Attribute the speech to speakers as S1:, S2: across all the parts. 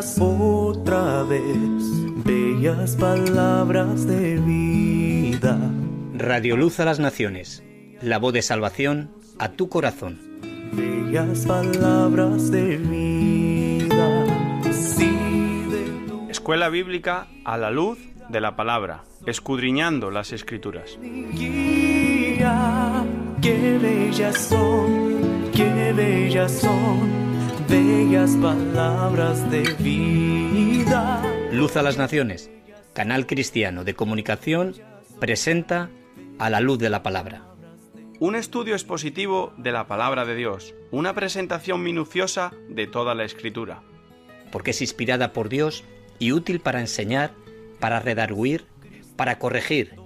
S1: unas otra vez bellas palabras de vida.
S2: Radio Luz a las Naciones, la voz de salvación a tu corazón.
S1: Bellas palabras de vida.
S3: Escuela Bíblica a la luz de la palabra, escudriñando las Escrituras.
S1: Guía, qué bellas son, bellas palabras de vida.
S2: Luz a las Naciones, canal cristiano de comunicación, presenta A la luz de la palabra.
S3: Un estudio expositivo de la palabra de Dios, una presentación minuciosa de toda la Escritura.
S2: Porque es inspirada por Dios y útil para enseñar, para redarguir, para corregir,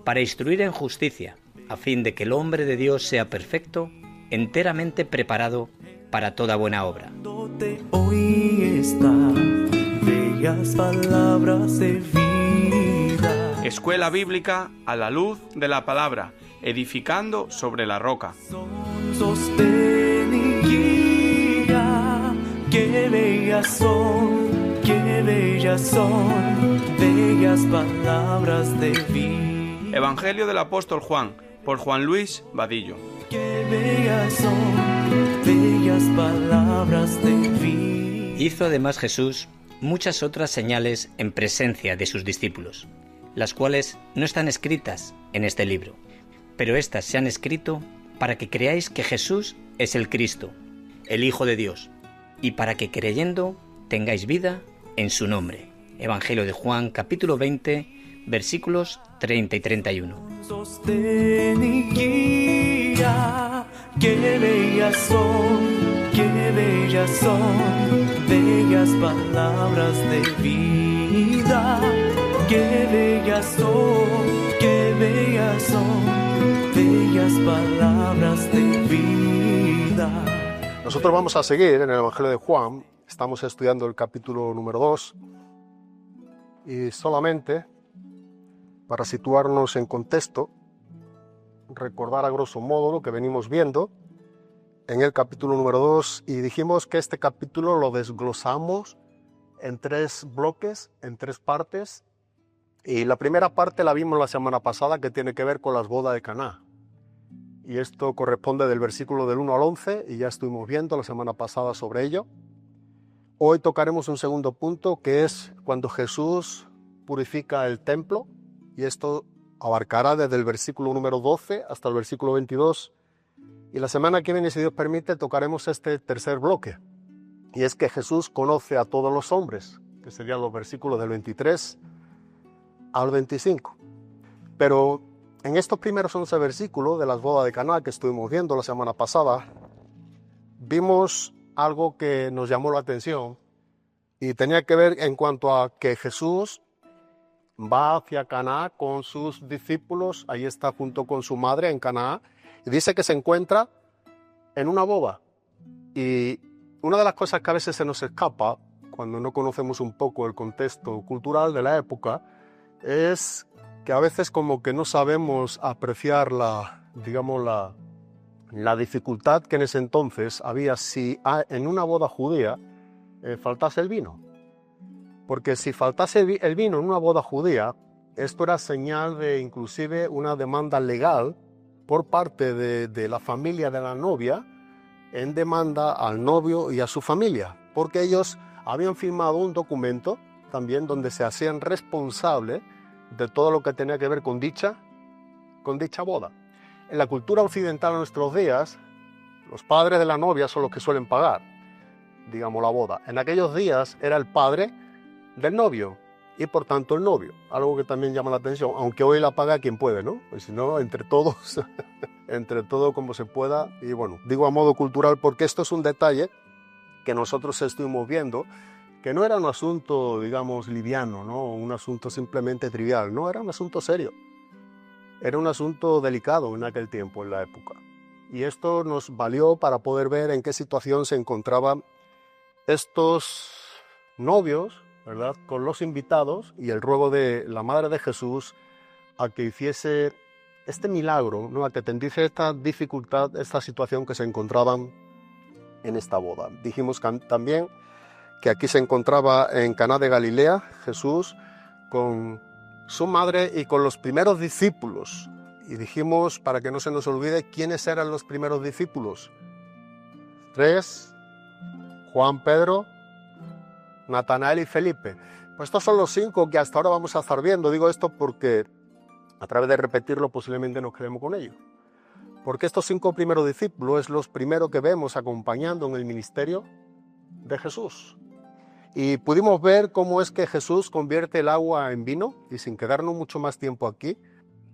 S2: para instruir en justicia, a fin de que el hombre de Dios sea perfecto, enteramente preparado para toda buena obra.
S1: Hoy está, bellas palabras de vida.
S3: Escuela Bíblica a la luz de la palabra, edificando sobre la roca.
S1: Sostén y guía, qué bellas son, bellas palabras de vida.
S3: Evangelio del apóstol Juan, por Juan Luis Vadillo.
S1: Qué bellas son, bellas palabras de vida.
S2: Hizo además Jesús muchas otras señales en presencia de sus discípulos, las cuales no están escritas en este libro, pero éstas se han escrito para que creáis que Jesús es el Cristo, el Hijo de Dios, y para que creyendo tengáis vida en su nombre. Evangelio de Juan, capítulo 20, versículos 30 y 31.
S1: Sostén y guía, qué bellas son, bellas palabras de vida. Qué bellas son, bellas palabras de vida.
S4: Nosotros vamos a seguir en el Evangelio de Juan. Estamos estudiando el capítulo número 2 y solamente para situarnos en contexto, recordar a grosso modo lo que venimos viendo en el capítulo número 2 y dijimos que este capítulo lo desglosamos en 3 bloques, en 3 partes, y la primera parte la vimos la semana pasada, que tiene que ver con las bodas de Caná, y esto corresponde del versículo del 1 al 11 y ya estuvimos viendo la semana pasada sobre ello. Hoy tocaremos un segundo punto, que es cuando Jesús purifica el templo, y esto abarcará desde el versículo número 12 hasta el versículo 22. Y la semana que viene, si Dios permite, tocaremos este tercer bloque, y es que Jesús conoce a todos los hombres, que serían los versículos del 23 al 25. Pero en estos primeros 11 versículos de las bodas de Caná que estuvimos viendo la semana pasada, vimos algo que nos llamó la atención y tenía que ver en cuanto a que Jesús va hacia Caná con sus discípulos, ahí está junto con su madre en Caná, y dice que se encuentra en una boda. Y una de las cosas que a veces se nos escapa cuando no conocemos un poco el contexto cultural de la época es que a veces como que no sabemos apreciar la dificultad que en ese entonces había si en una boda judía faltase el vino. Porque si faltase el vino en una boda judía, esto era señal de inclusive una demanda legal por parte de la familia de la novia en demanda al novio y a su familia, porque ellos habían firmado un documento también donde se hacían responsables de todo lo que tenía que ver con dicha boda. En la cultura occidental de nuestros días, los padres de la novia son los que suelen pagar, la boda. En aquellos días era el padre del novio y por tanto el novio, algo que también llama la atención, aunque hoy la paga quien puede, ¿no? Pues si no, entre todos, entre todo como se pueda. Y bueno, digo a modo cultural porque esto es un detalle que nosotros estuvimos viendo, que no era un asunto, liviano, ¿no? Un asunto simplemente trivial, no, era un asunto serio. Era un asunto delicado en aquel tiempo, en la época. Y esto nos valió para poder ver en qué situación se encontraban estos novios, ¿verdad?, con los invitados, y el ruego de la Madre de Jesús a que hiciese este milagro, ¿no?, a que atendiese esta dificultad, esta situación que se encontraban en esta boda. Dijimos también que aquí se encontraba en Caná de Galilea, Jesús con su madre y con los primeros discípulos. Y dijimos, para que no se nos olvide, ¿quiénes eran los primeros discípulos? 3, Juan, Pedro, Natanael y Felipe. Pues estos son los 5 que hasta ahora vamos a estar viendo. Digo esto porque a través de repetirlo posiblemente nos quedemos con ello. Porque estos 5 primeros discípulos es los primeros que vemos acompañando en el ministerio de Jesús. Y pudimos ver cómo es que Jesús convierte el agua en vino, y sin quedarnos mucho más tiempo aquí,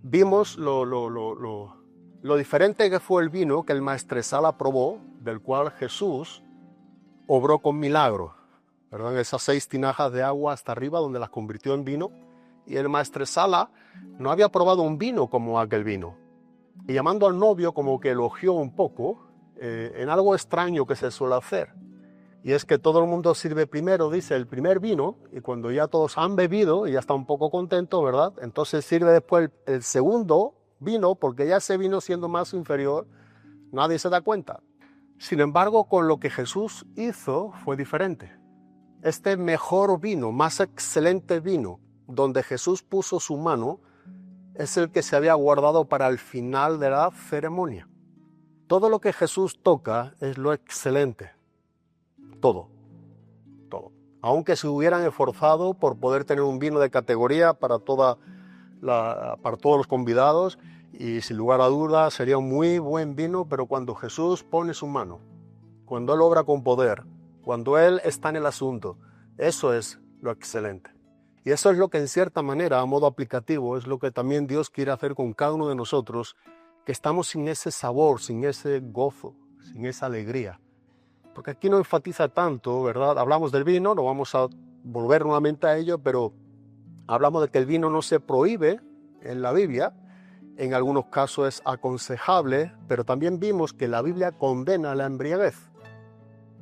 S4: vimos lo diferente que fue el vino que el maestresala probó, del cual Jesús obró con milagro, ¿verdad? Esas 6 tinajas de agua hasta arriba donde las convirtió en vino, y el maestresala no había probado un vino como aquel vino. Y llamando al novio como que elogió un poco en algo extraño que se suele hacer. Y es que todo el mundo sirve primero, dice, el primer vino, y cuando ya todos han bebido y ya está un poco contento, ¿verdad? Entonces sirve después el segundo vino, porque ya ese vino siendo más inferior, nadie se da cuenta. Sin embargo, con lo que Jesús hizo fue diferente. Este mejor vino, más excelente vino, donde Jesús puso su mano, es el que se había guardado para el final de la ceremonia. Todo lo que Jesús toca es lo excelente. Todo. Aunque se hubieran esforzado por poder tener un vino de categoría para todos los convidados, y sin lugar a dudas sería un muy buen vino, pero cuando Jesús pone su mano, cuando Él obra con poder, cuando Él está en el asunto, eso es lo excelente. Y eso es lo que en cierta manera, a modo aplicativo, es lo que también Dios quiere hacer con cada uno de nosotros, que estamos sin ese sabor, sin ese gozo, sin esa alegría. Porque aquí no enfatiza tanto, ¿verdad? Hablamos del vino, no vamos a volver nuevamente a ello, pero hablamos de que el vino no se prohíbe en la Biblia, en algunos casos es aconsejable, pero también vimos que la Biblia condena la embriaguez,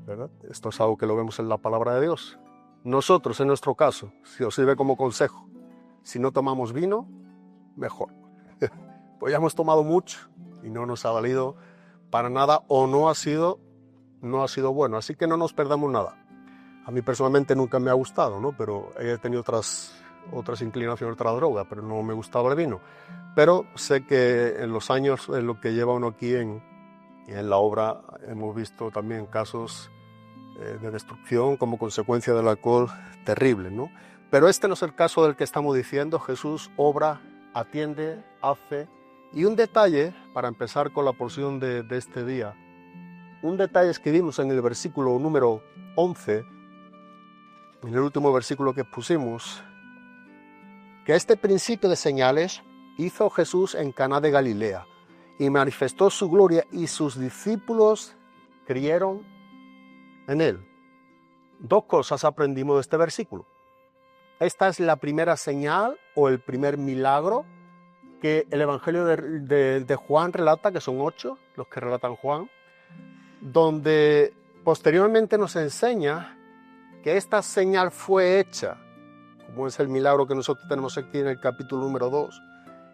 S4: ¿verdad? Esto es algo que lo vemos en la palabra de Dios. Nosotros, en nuestro caso, si os sirve como consejo, si no tomamos vino, mejor. Pues ya hemos tomado mucho y no nos ha valido para nada, o no ha sido bueno, así que no nos perdamos nada. A mí personalmente nunca me ha gustado, ¿no? Pero he tenido otras inclinaciones, otra droga, pero no me gustaba el vino. Pero sé que en los años, en lo que lleva uno aquí en la obra, hemos visto también casos de destrucción como consecuencia del alcohol terrible, ¿no? Pero este no es el caso del que estamos diciendo. Jesús obra, atiende, hace. Y un detalle, para empezar con la porción de este día, un detalle es que vimos en el versículo número 11, en el último versículo que pusimos, que este principio de señales hizo Jesús en Caná de Galilea y manifestó su gloria, y sus discípulos creyeron en él. 2 cosas aprendimos de este versículo. Esta es la primera señal o el primer milagro que el Evangelio de Juan relata, que son 8 los que relatan Juan, donde posteriormente nos enseña que esta señal fue hecha, como es el milagro que nosotros tenemos aquí en el capítulo número 2,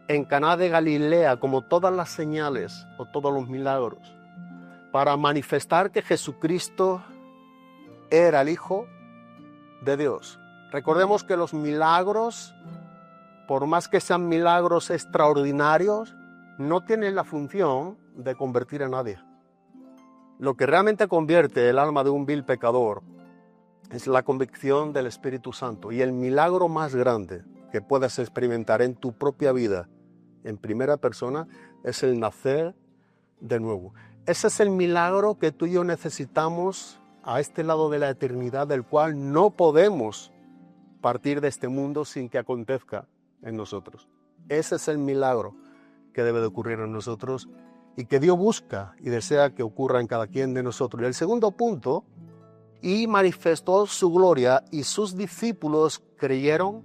S4: en Caná de Galilea, como todas las señales o todos los milagros, para manifestar que Jesucristo era el Hijo de Dios. Recordemos que los milagros, por más que sean milagros extraordinarios, no tienen la función de convertir a nadie. Lo que realmente convierte el alma de un vil pecador es la convicción del Espíritu Santo. Y el milagro más grande que puedas experimentar en tu propia vida, en primera persona, es el nacer de nuevo. Ese es el milagro que tú y yo necesitamos a este lado de la eternidad, del cual no podemos partir de este mundo sin que acontezca en nosotros. Ese es el milagro que debe de ocurrir en nosotros y que Dios busca y desea que ocurra en cada quien de nosotros. Y el segundo punto, y manifestó su gloria y sus discípulos creyeron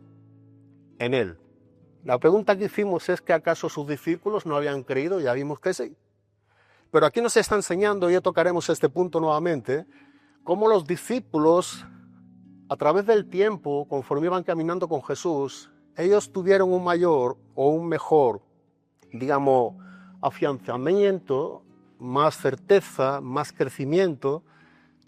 S4: en él. La pregunta que hicimos es que ¿acaso sus discípulos no habían creído? Ya vimos que sí. Pero aquí nos está enseñando, y ya tocaremos este punto nuevamente, cómo los discípulos, a través del tiempo, conforme iban caminando con Jesús, ellos tuvieron un mayor o un mejor, digamos, afianzamiento, más certeza, más crecimiento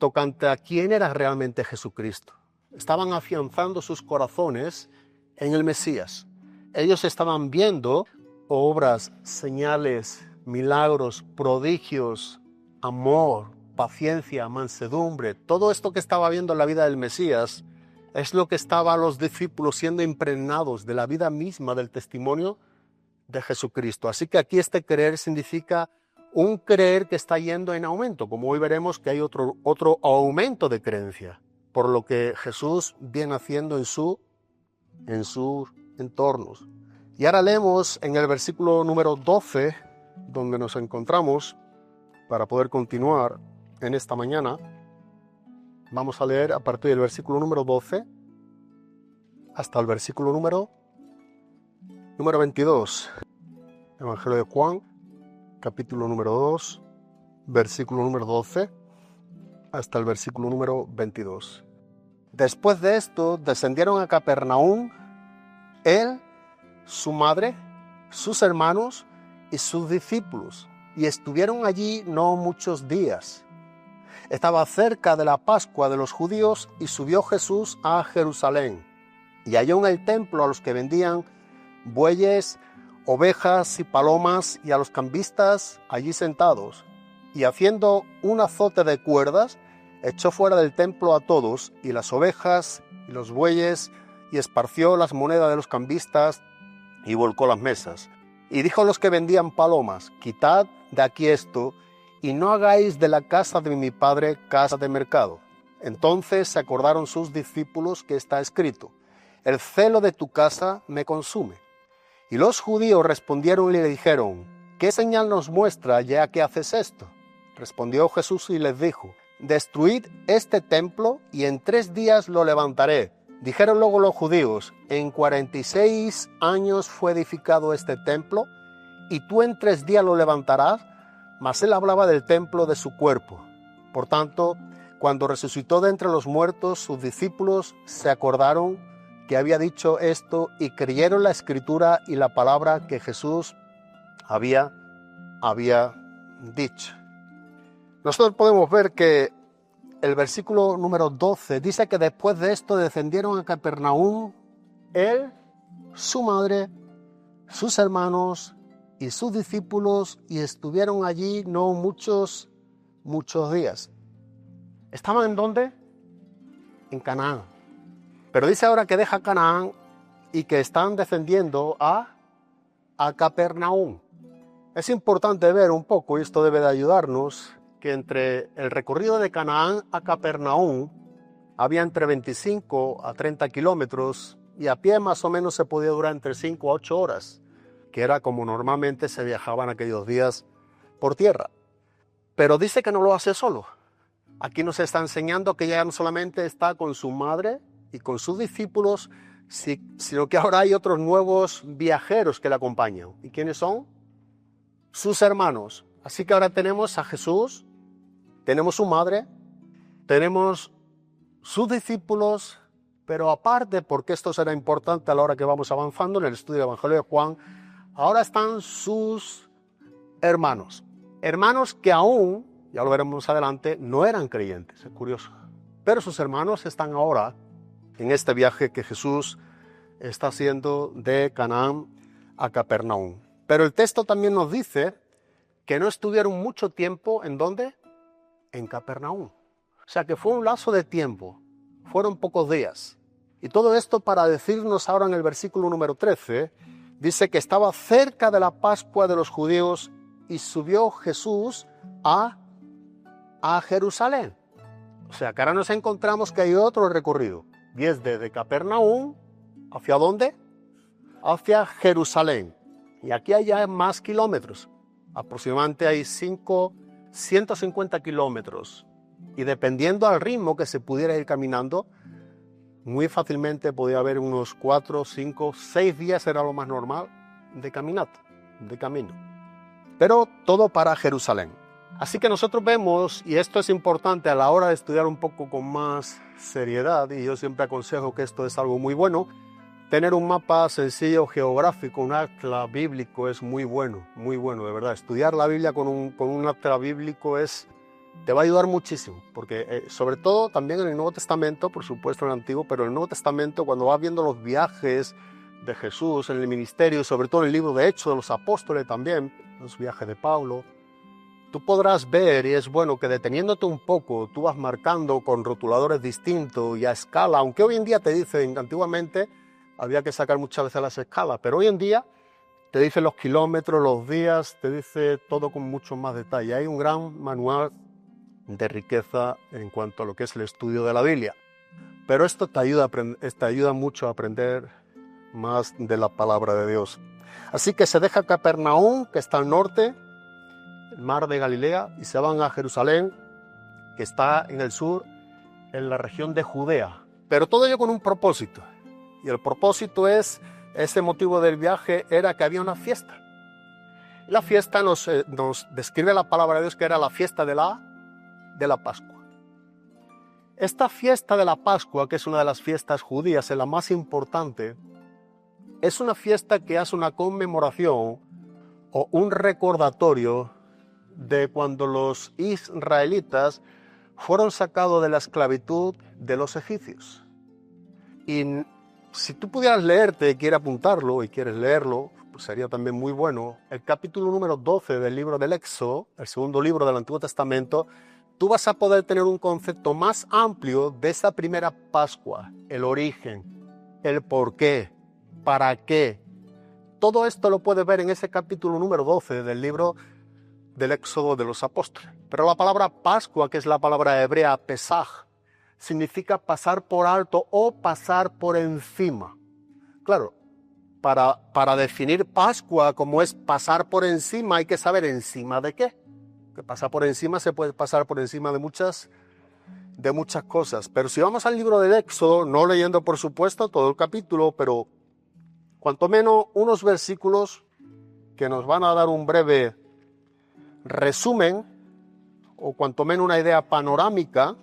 S4: tocante a quién era realmente Jesucristo. Estaban afianzando sus corazones en el Mesías. Ellos estaban viendo obras, señales, milagros, prodigios, amor, paciencia, mansedumbre. Todo esto que estaba viendo en la vida del Mesías es lo que estaba a los discípulos siendo impregnados de la vida misma del testimonio de Jesucristo. Así que aquí este creer significa un creer que está yendo en aumento, como hoy veremos que hay otro aumento de creencia, por lo que Jesús viene haciendo en sus entornos. Y ahora leemos en el versículo número 12, donde nos encontramos, para poder continuar en esta mañana. Vamos a leer a partir del versículo número 12 hasta el versículo número 22. Evangelio de Juan, capítulo número 2, versículo número 12 hasta el versículo número 22. Después de esto, descendieron a Capernaum, él, su madre, sus hermanos y sus discípulos, y estuvieron allí no muchos días. Estaba cerca de la Pascua de los judíos y subió Jesús a Jerusalén, y halló en el templo a los que vendían bueyes, ovejas y palomas, y a los cambistas allí sentados, y haciendo un azote de cuerdas, echó fuera del templo a todos, y las ovejas y los bueyes, y esparció las monedas de los cambistas, y volcó las mesas. Y dijo a los que vendían palomas: quitad de aquí esto, y no hagáis de la casa de mi padre casa de mercado. Entonces se acordaron sus discípulos que está escrito: el celo de tu casa me consume. Y los judíos respondieron y le dijeron: ¿qué señal nos muestra ya que haces esto? Respondió Jesús y les dijo: destruid este templo y en 3 días lo levantaré. Dijeron luego los judíos: en 46 años fue edificado este templo, y tú en 3 días lo levantarás. Mas él hablaba del templo de su cuerpo. Por tanto, cuando resucitó de entre los muertos, sus discípulos se acordaron que había dicho esto y creyeron la escritura y la palabra que Jesús había dicho. Nosotros podemos ver que el versículo número 12 dice que después de esto descendieron a Capernaum él, su madre, sus hermanos y sus discípulos, y estuvieron allí no muchos días. ¿Estaban en dónde? En Canaán. Pero dice ahora que deja Canaán y que están descendiendo a Capernaum. Es importante ver un poco, y esto debe de ayudarnos, que entre el recorrido de Canaán a Capernaum había entre 25 a 30 kilómetros, y a pie más o menos se podía durar entre 5 a 8 horas, que era como normalmente se viajaba en aquellos días por tierra. Pero dice que no lo hace solo. Aquí nos está enseñando que ya no solamente está con su madre y con sus discípulos, sino que ahora hay otros nuevos viajeros que le acompañan. ¿Y quiénes son? Sus hermanos. Así que ahora tenemos a Jesús, tenemos su madre, tenemos sus discípulos, pero aparte, porque esto será importante a la hora que vamos avanzando en el estudio del Evangelio de Juan, ahora están sus hermanos. Hermanos que aún, ya lo veremos más adelante, no eran creyentes, es curioso. Pero sus hermanos están ahora en este viaje que Jesús está haciendo de Canaán a Capernaum. Pero el texto también nos dice que no estuvieron mucho tiempo, ¿en dónde? En Capernaum. O sea que fue un lapso de tiempo, fueron pocos días. Y todo esto para decirnos ahora en el versículo número 13, dice que estaba cerca de la Pascua de los judíos y subió Jesús a Jerusalén. O sea que ahora nos encontramos que hay otro recorrido. Y es desde Capernaum, ¿hacia dónde? Hacia Jerusalén. Y aquí hay ya más kilómetros. Aproximadamente hay 150 kilómetros. Y dependiendo al ritmo que se pudiera ir caminando, muy fácilmente podía haber unos 4, 5, 6 días, era lo más normal, de caminata, de camino. Pero todo para Jerusalén. Así que nosotros vemos, y esto es importante a la hora de estudiar un poco con más seriedad, y yo siempre aconsejo que esto es algo muy bueno, tener un mapa sencillo geográfico, un atlas bíblico es muy bueno, de verdad. Estudiar la Biblia con un atlas bíblico es te va a ayudar muchísimo, porque sobre todo también en el Nuevo Testamento, por supuesto en el Antiguo, pero en el Nuevo Testamento, cuando vas viendo los viajes de Jesús en el ministerio, y sobre todo en el libro de Hechos de los Apóstoles también, los viajes de Pablo, tú podrás ver, y es bueno que deteniéndote un poco, tú vas marcando con rotuladores distintos y a escala, aunque hoy en día te dicen, antiguamente había que sacar muchas veces las escalas, pero hoy en día te dice los kilómetros, los días, te dice todo con mucho más detalle. Hay un gran manual de riqueza en cuanto a lo que es el estudio de la Biblia. Pero esto te ayuda mucho a aprender más de la palabra de Dios. Así que se deja Capernaum, que está al norte, el mar de Galilea, y se van a Jerusalén, que está en el sur, en la región de Judea. Pero todo ello con un propósito. Y el propósito es, ese motivo del viaje era que había una fiesta. La fiesta nos describe la palabra de Dios que era la fiesta de la Pascua. Esta fiesta de la Pascua, que es una de las fiestas judías, es la más importante, es una fiesta que hace una conmemoración o un recordatorio de cuando los israelitas fueron sacados de la esclavitud de los egipcios. Y si tú pudieras leerte, quieres apuntarlo y quieres leerlo, pues sería también muy bueno, el capítulo número 12 del libro del Éxodo, el segundo libro del Antiguo Testamento, tú vas a poder tener un concepto más amplio de esa primera Pascua, el origen, el por qué, para qué. Todo esto lo puedes ver en ese capítulo número 12 del libro del Éxodo de los Apóstoles. Pero la palabra Pascua, que es la palabra hebrea Pesaj, significa pasar por alto o pasar por encima. Claro, para definir Pascua como es pasar por encima, hay que saber encima de qué. Que pasar por encima se puede pasar por encima de muchas cosas. Pero si vamos al libro del Éxodo, no leyendo por supuesto todo el capítulo, pero cuanto menos unos versículos que nos van a dar un breve resumen, o cuanto menos una idea panorámica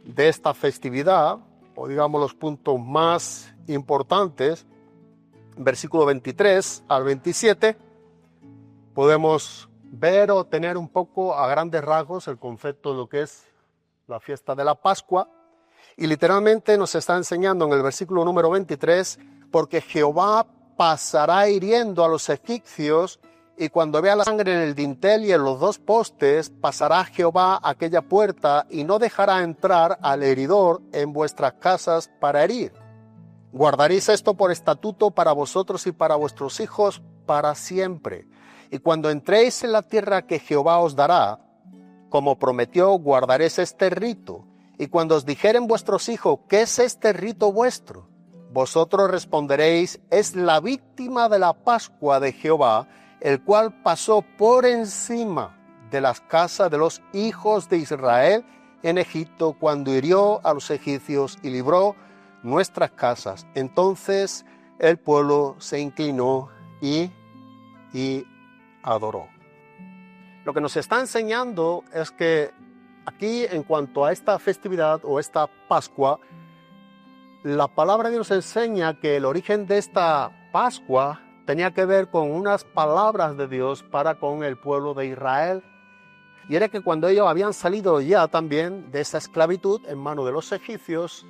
S4: de esta festividad, o digamos los puntos más importantes, versículo 23 al 27, podemos ver o tener un poco a grandes rasgos el concepto de lo que es la fiesta de la Pascua. Y literalmente nos está enseñando en el versículo número 23, porque Jehová pasará hiriendo a los egipcios, y cuando vea la sangre en el dintel y en los dos postes, pasará Jehová aquella puerta y no dejará entrar al heridor en vuestras casas para herir. Guardaréis esto por estatuto para vosotros y para vuestros hijos para siempre. Y cuando entréis en la tierra que Jehová os dará, como prometió, guardaréis este rito. Y cuando os dijeren vuestros hijos, ¿qué es este rito vuestro? Vosotros responderéis, es la víctima de la Pascua de Jehová, el cual pasó por encima de las casas de los hijos de Israel en Egipto, cuando hirió a los egipcios y libró nuestras casas. Entonces el pueblo se inclinó y adoró. Lo que nos está enseñando es que aquí, en cuanto a esta festividad o esta Pascua, la palabra de Dios enseña que el origen de esta Pascua tenía que ver con unas palabras de Dios para con el pueblo de Israel. Y era que cuando ellos habían salido ya también de esa esclavitud en manos de los egipcios,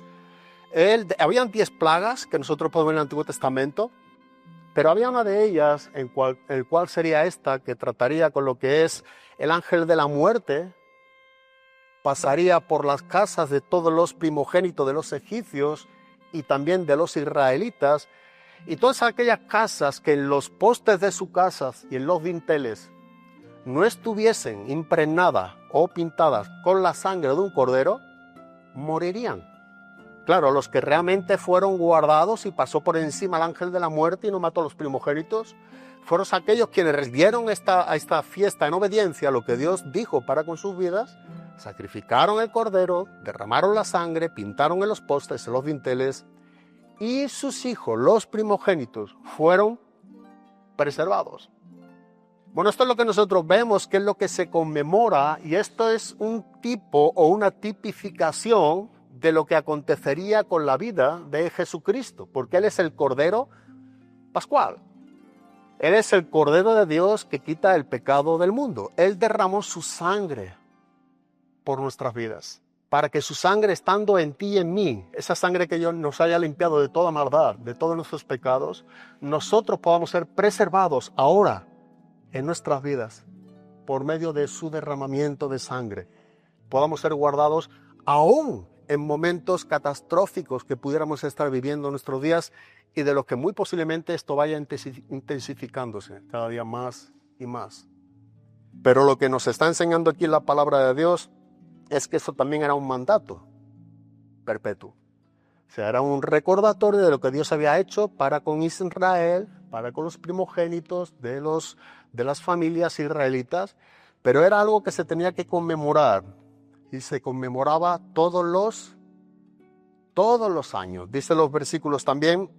S4: habían 10 plagas que nosotros podemos ver en el Antiguo Testamento, pero había una de ellas, el cual sería esta, que trataría con lo que es el ángel de la muerte, pasaría por las casas de todos los primogénitos de los egipcios y también de los israelitas, y todas aquellas casas que en los postes de sus casas y en los dinteles no estuviesen impregnadas o pintadas con la sangre de un cordero, morirían. Claro, los que realmente fueron guardados y pasó por encima el ángel de la muerte y no mató a los primogénitos, fueron aquellos quienes dieron a esta fiesta en obediencia a lo que Dios dijo para con sus vidas, sacrificaron el cordero, derramaron la sangre, pintaron en los postes, en los dinteles, y sus hijos, los primogénitos, fueron preservados. Bueno, esto es lo que nosotros vemos, que es lo que se conmemora, y esto es un tipo o una tipificación de lo que acontecería con la vida de Jesucristo, porque Él es el Cordero Pascual. Él es el Cordero de Dios que quita el pecado del mundo. Él derramó su sangre por nuestras vidas, para que su sangre estando en ti y en mí, esa sangre que nos haya limpiado de toda maldad, de todos nuestros pecados, nosotros podamos ser preservados ahora en nuestras vidas por medio de su derramamiento de sangre. Podamos ser guardados aún en momentos catastróficos que pudiéramos estar viviendo en nuestros días y de los que muy posiblemente esto vaya intensificándose cada día más y más. Pero lo que nos está enseñando aquí la palabra de Dios es que eso también era un mandato perpetuo. O sea, era un recordatorio de lo que Dios había hecho para con Israel, para con los primogénitos de las familias israelitas, pero era algo que se tenía que conmemorar y se conmemoraba todos los años. Dice los versículos también,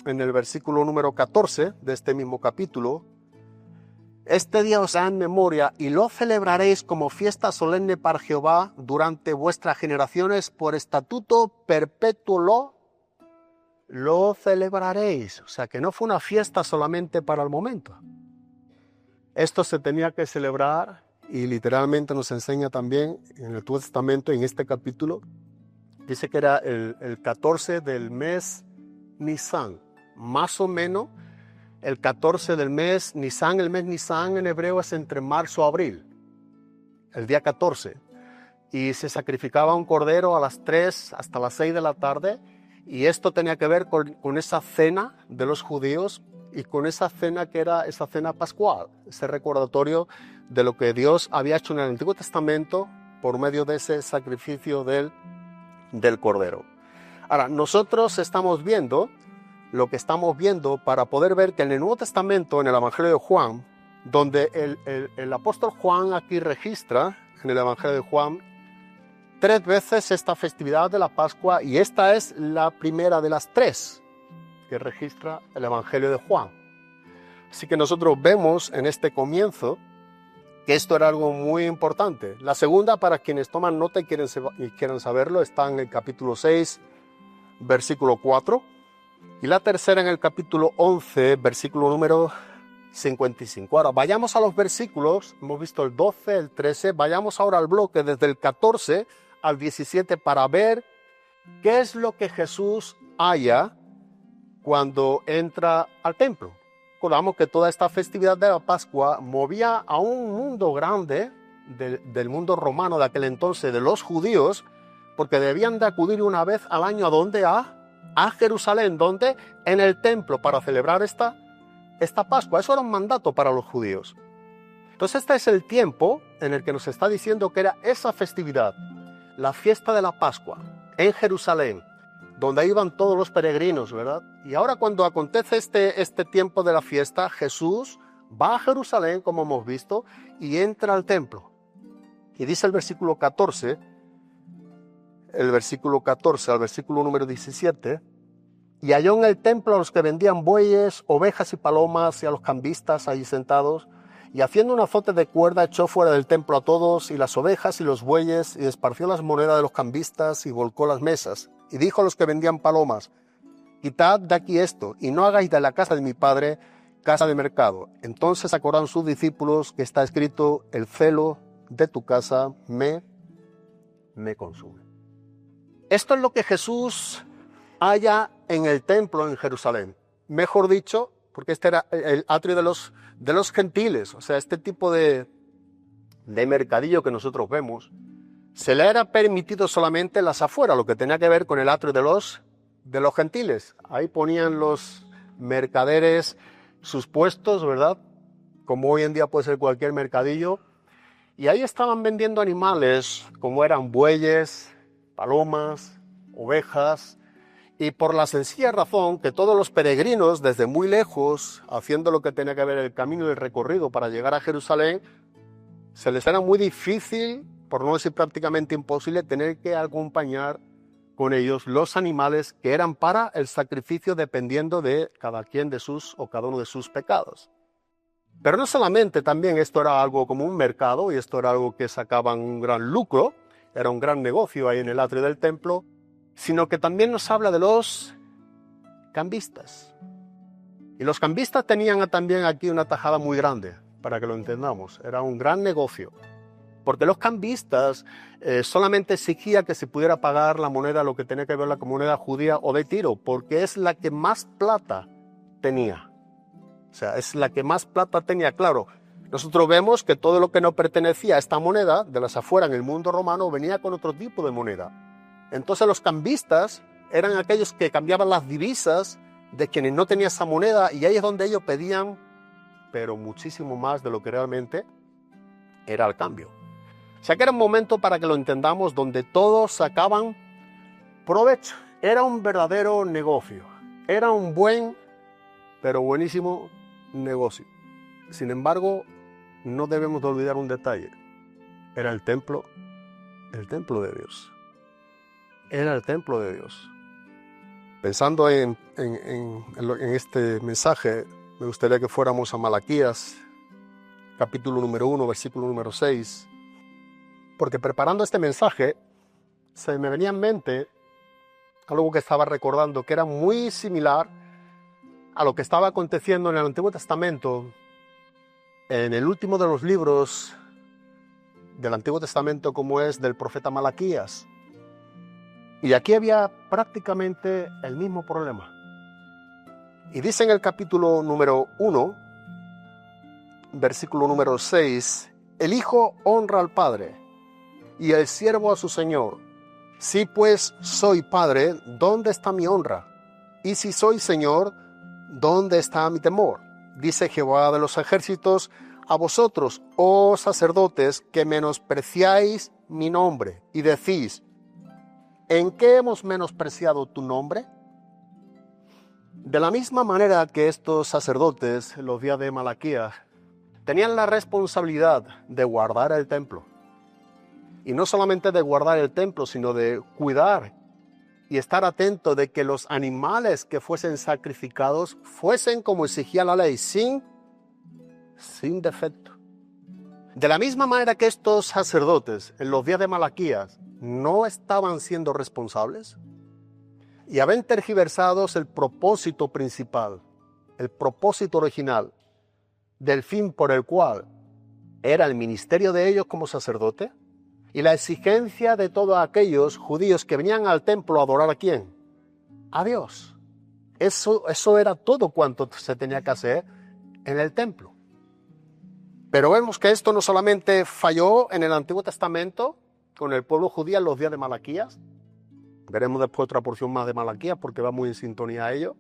S4: en el versículo número 14 de este mismo capítulo: este día os da en memoria y lo celebraréis como fiesta solemne para Jehová durante vuestras generaciones, por estatuto perpetuo lo celebraréis. O sea, que no fue una fiesta solamente para el momento. Esto se tenía que celebrar, y literalmente nos enseña también en el Antiguo Testamento, en este capítulo, dice que era el 14 del mes Nisan, más o menos. El 14 del mes Nisan, el mes Nisan en hebreo es entre marzo y abril, el día 14. Y se sacrificaba un cordero a las 3 hasta las 6 de la tarde. Y esto tenía que ver con esa cena de los judíos y con esa cena que era esa cena pascual, ese recordatorio de lo que Dios había hecho en el Antiguo Testamento por medio de ese sacrificio del cordero. Ahora, nosotros estamos viendo lo que estamos viendo para poder ver que en el Nuevo Testamento, en el Evangelio de Juan, donde el apóstol Juan aquí registra, en el Evangelio de Juan, 3 veces esta festividad de la Pascua, y esta es la primera de las 3 que registra el Evangelio de Juan. Así que nosotros vemos en este comienzo que esto era algo muy importante. La segunda, para quienes toman nota y quieren saberlo, está en el capítulo 6, versículo 4. Y la tercera en el capítulo 11, versículo número 55. Ahora, vayamos a los versículos. Hemos visto el 12, el 13. Vayamos ahora al bloque desde el 14 al 17 para ver qué es lo que Jesús halla cuando entra al templo. Recordamos que toda esta festividad de la Pascua movía a un mundo grande del mundo romano de aquel entonces, de los judíos, porque debían de acudir una vez al año a donde a Jerusalén, donde en el templo, para celebrar esta Pascua. Eso era un mandato para los judíos. Entonces este es el tiempo en el que nos está diciendo que era esa festividad, la fiesta de la Pascua, en Jerusalén, donde iban todos los peregrinos, ¿verdad? Y ahora cuando acontece este tiempo de la fiesta, Jesús va a Jerusalén, como hemos visto, y entra al templo. Y dice el versículo 14, al versículo número 17, y halló en el templo a los que vendían bueyes, ovejas y palomas, y a los cambistas allí sentados, y haciendo un azote de cuerda echó fuera del templo a todos, y las ovejas y los bueyes, y esparció las monedas de los cambistas, y volcó las mesas, y dijo a los que vendían palomas: quitad de aquí esto, y no hagáis de la casa de mi padre casa de mercado. Entonces acordaron sus discípulos que está escrito: el celo de tu casa me consume. Esto es lo que Jesús halla en el templo en Jerusalén. Mejor dicho, porque este era el atrio de los gentiles. O sea, este tipo de mercadillo que nosotros vemos, se le era permitido solamente en las afueras, lo que tenía que ver con el atrio de los gentiles. Ahí ponían los mercaderes sus puestos, ¿verdad? Como hoy en día puede ser cualquier mercadillo. Y ahí estaban vendiendo animales, como eran bueyes, palomas, ovejas, y por la sencilla razón que todos los peregrinos desde muy lejos, haciendo lo que tenía que ver el camino y el recorrido para llegar a Jerusalén, se les era muy difícil, por no decir prácticamente imposible, tener que acompañar con ellos los animales que eran para el sacrificio dependiendo de cada quien de sus o cada uno de sus pecados. Pero no solamente, también esto era algo como un mercado y esto era algo que sacaban un gran lucro, era un gran negocio ahí en el atrio del templo, sino que también nos habla de los cambistas. Y los cambistas tenían también aquí una tajada muy grande, para que lo entendamos. Era un gran negocio, porque los cambistas solamente exigía que se pudiera pagar la moneda, lo que tenía que ver la moneda judía o de Tiro, porque es la que más plata tenía. O sea, es la que más plata tenía, claro. Nosotros vemos que todo lo que no pertenecía a esta moneda, de las afuera en el mundo romano, venía con otro tipo de moneda. Entonces los cambistas eran aquellos que cambiaban las divisas de quienes no tenían esa moneda, y ahí es donde ellos pedían, pero muchísimo más de lo que realmente era el cambio. O sea que era un momento, para que lo entendamos, donde todos sacaban provecho. Era un verdadero negocio. Era un buen, pero buenísimo negocio. Sin embargo, no debemos de olvidar un detalle. Era el templo de Dios. Era el templo de Dios. Pensando en este mensaje, me gustaría que fuéramos a Malaquías, capítulo número 1, versículo número 6, porque preparando este mensaje, se me venía en mente algo que estaba recordando, que era muy similar a lo que estaba aconteciendo en el Antiguo Testamento, en el último de los libros del Antiguo Testamento, como es del profeta Malaquías. Y aquí había prácticamente el mismo problema. Y dice en el capítulo número 1, versículo número 6, el hijo honra al padre y el siervo a su señor. Si pues soy padre, ¿dónde está mi honra? Y si soy señor, ¿dónde está mi temor? Dice Jehová de los ejércitos, a vosotros, oh sacerdotes, que menospreciáis mi nombre y decís, ¿en qué hemos menospreciado tu nombre? De la misma manera que estos sacerdotes, en los días de Malaquías, tenían la responsabilidad de guardar el templo. Y no solamente de guardar el templo, sino de cuidar y estar atento de que los animales que fuesen sacrificados fuesen como exigía la ley, sin defecto. De la misma manera que estos sacerdotes, en los días de Malaquías, no estaban siendo responsables y habían tergiversado el propósito principal, el propósito original del fin por el cual era el ministerio de ellos como sacerdote y la exigencia de todos aquellos judíos que venían al templo a adorar ¿a quién? A Dios. Eso era todo cuanto se tenía que hacer en el templo. Pero vemos que esto no solamente falló en el Antiguo Testamento con el pueblo judío en los días de Malaquías, veremos después otra porción más de Malaquías porque va muy en sintonía a ello,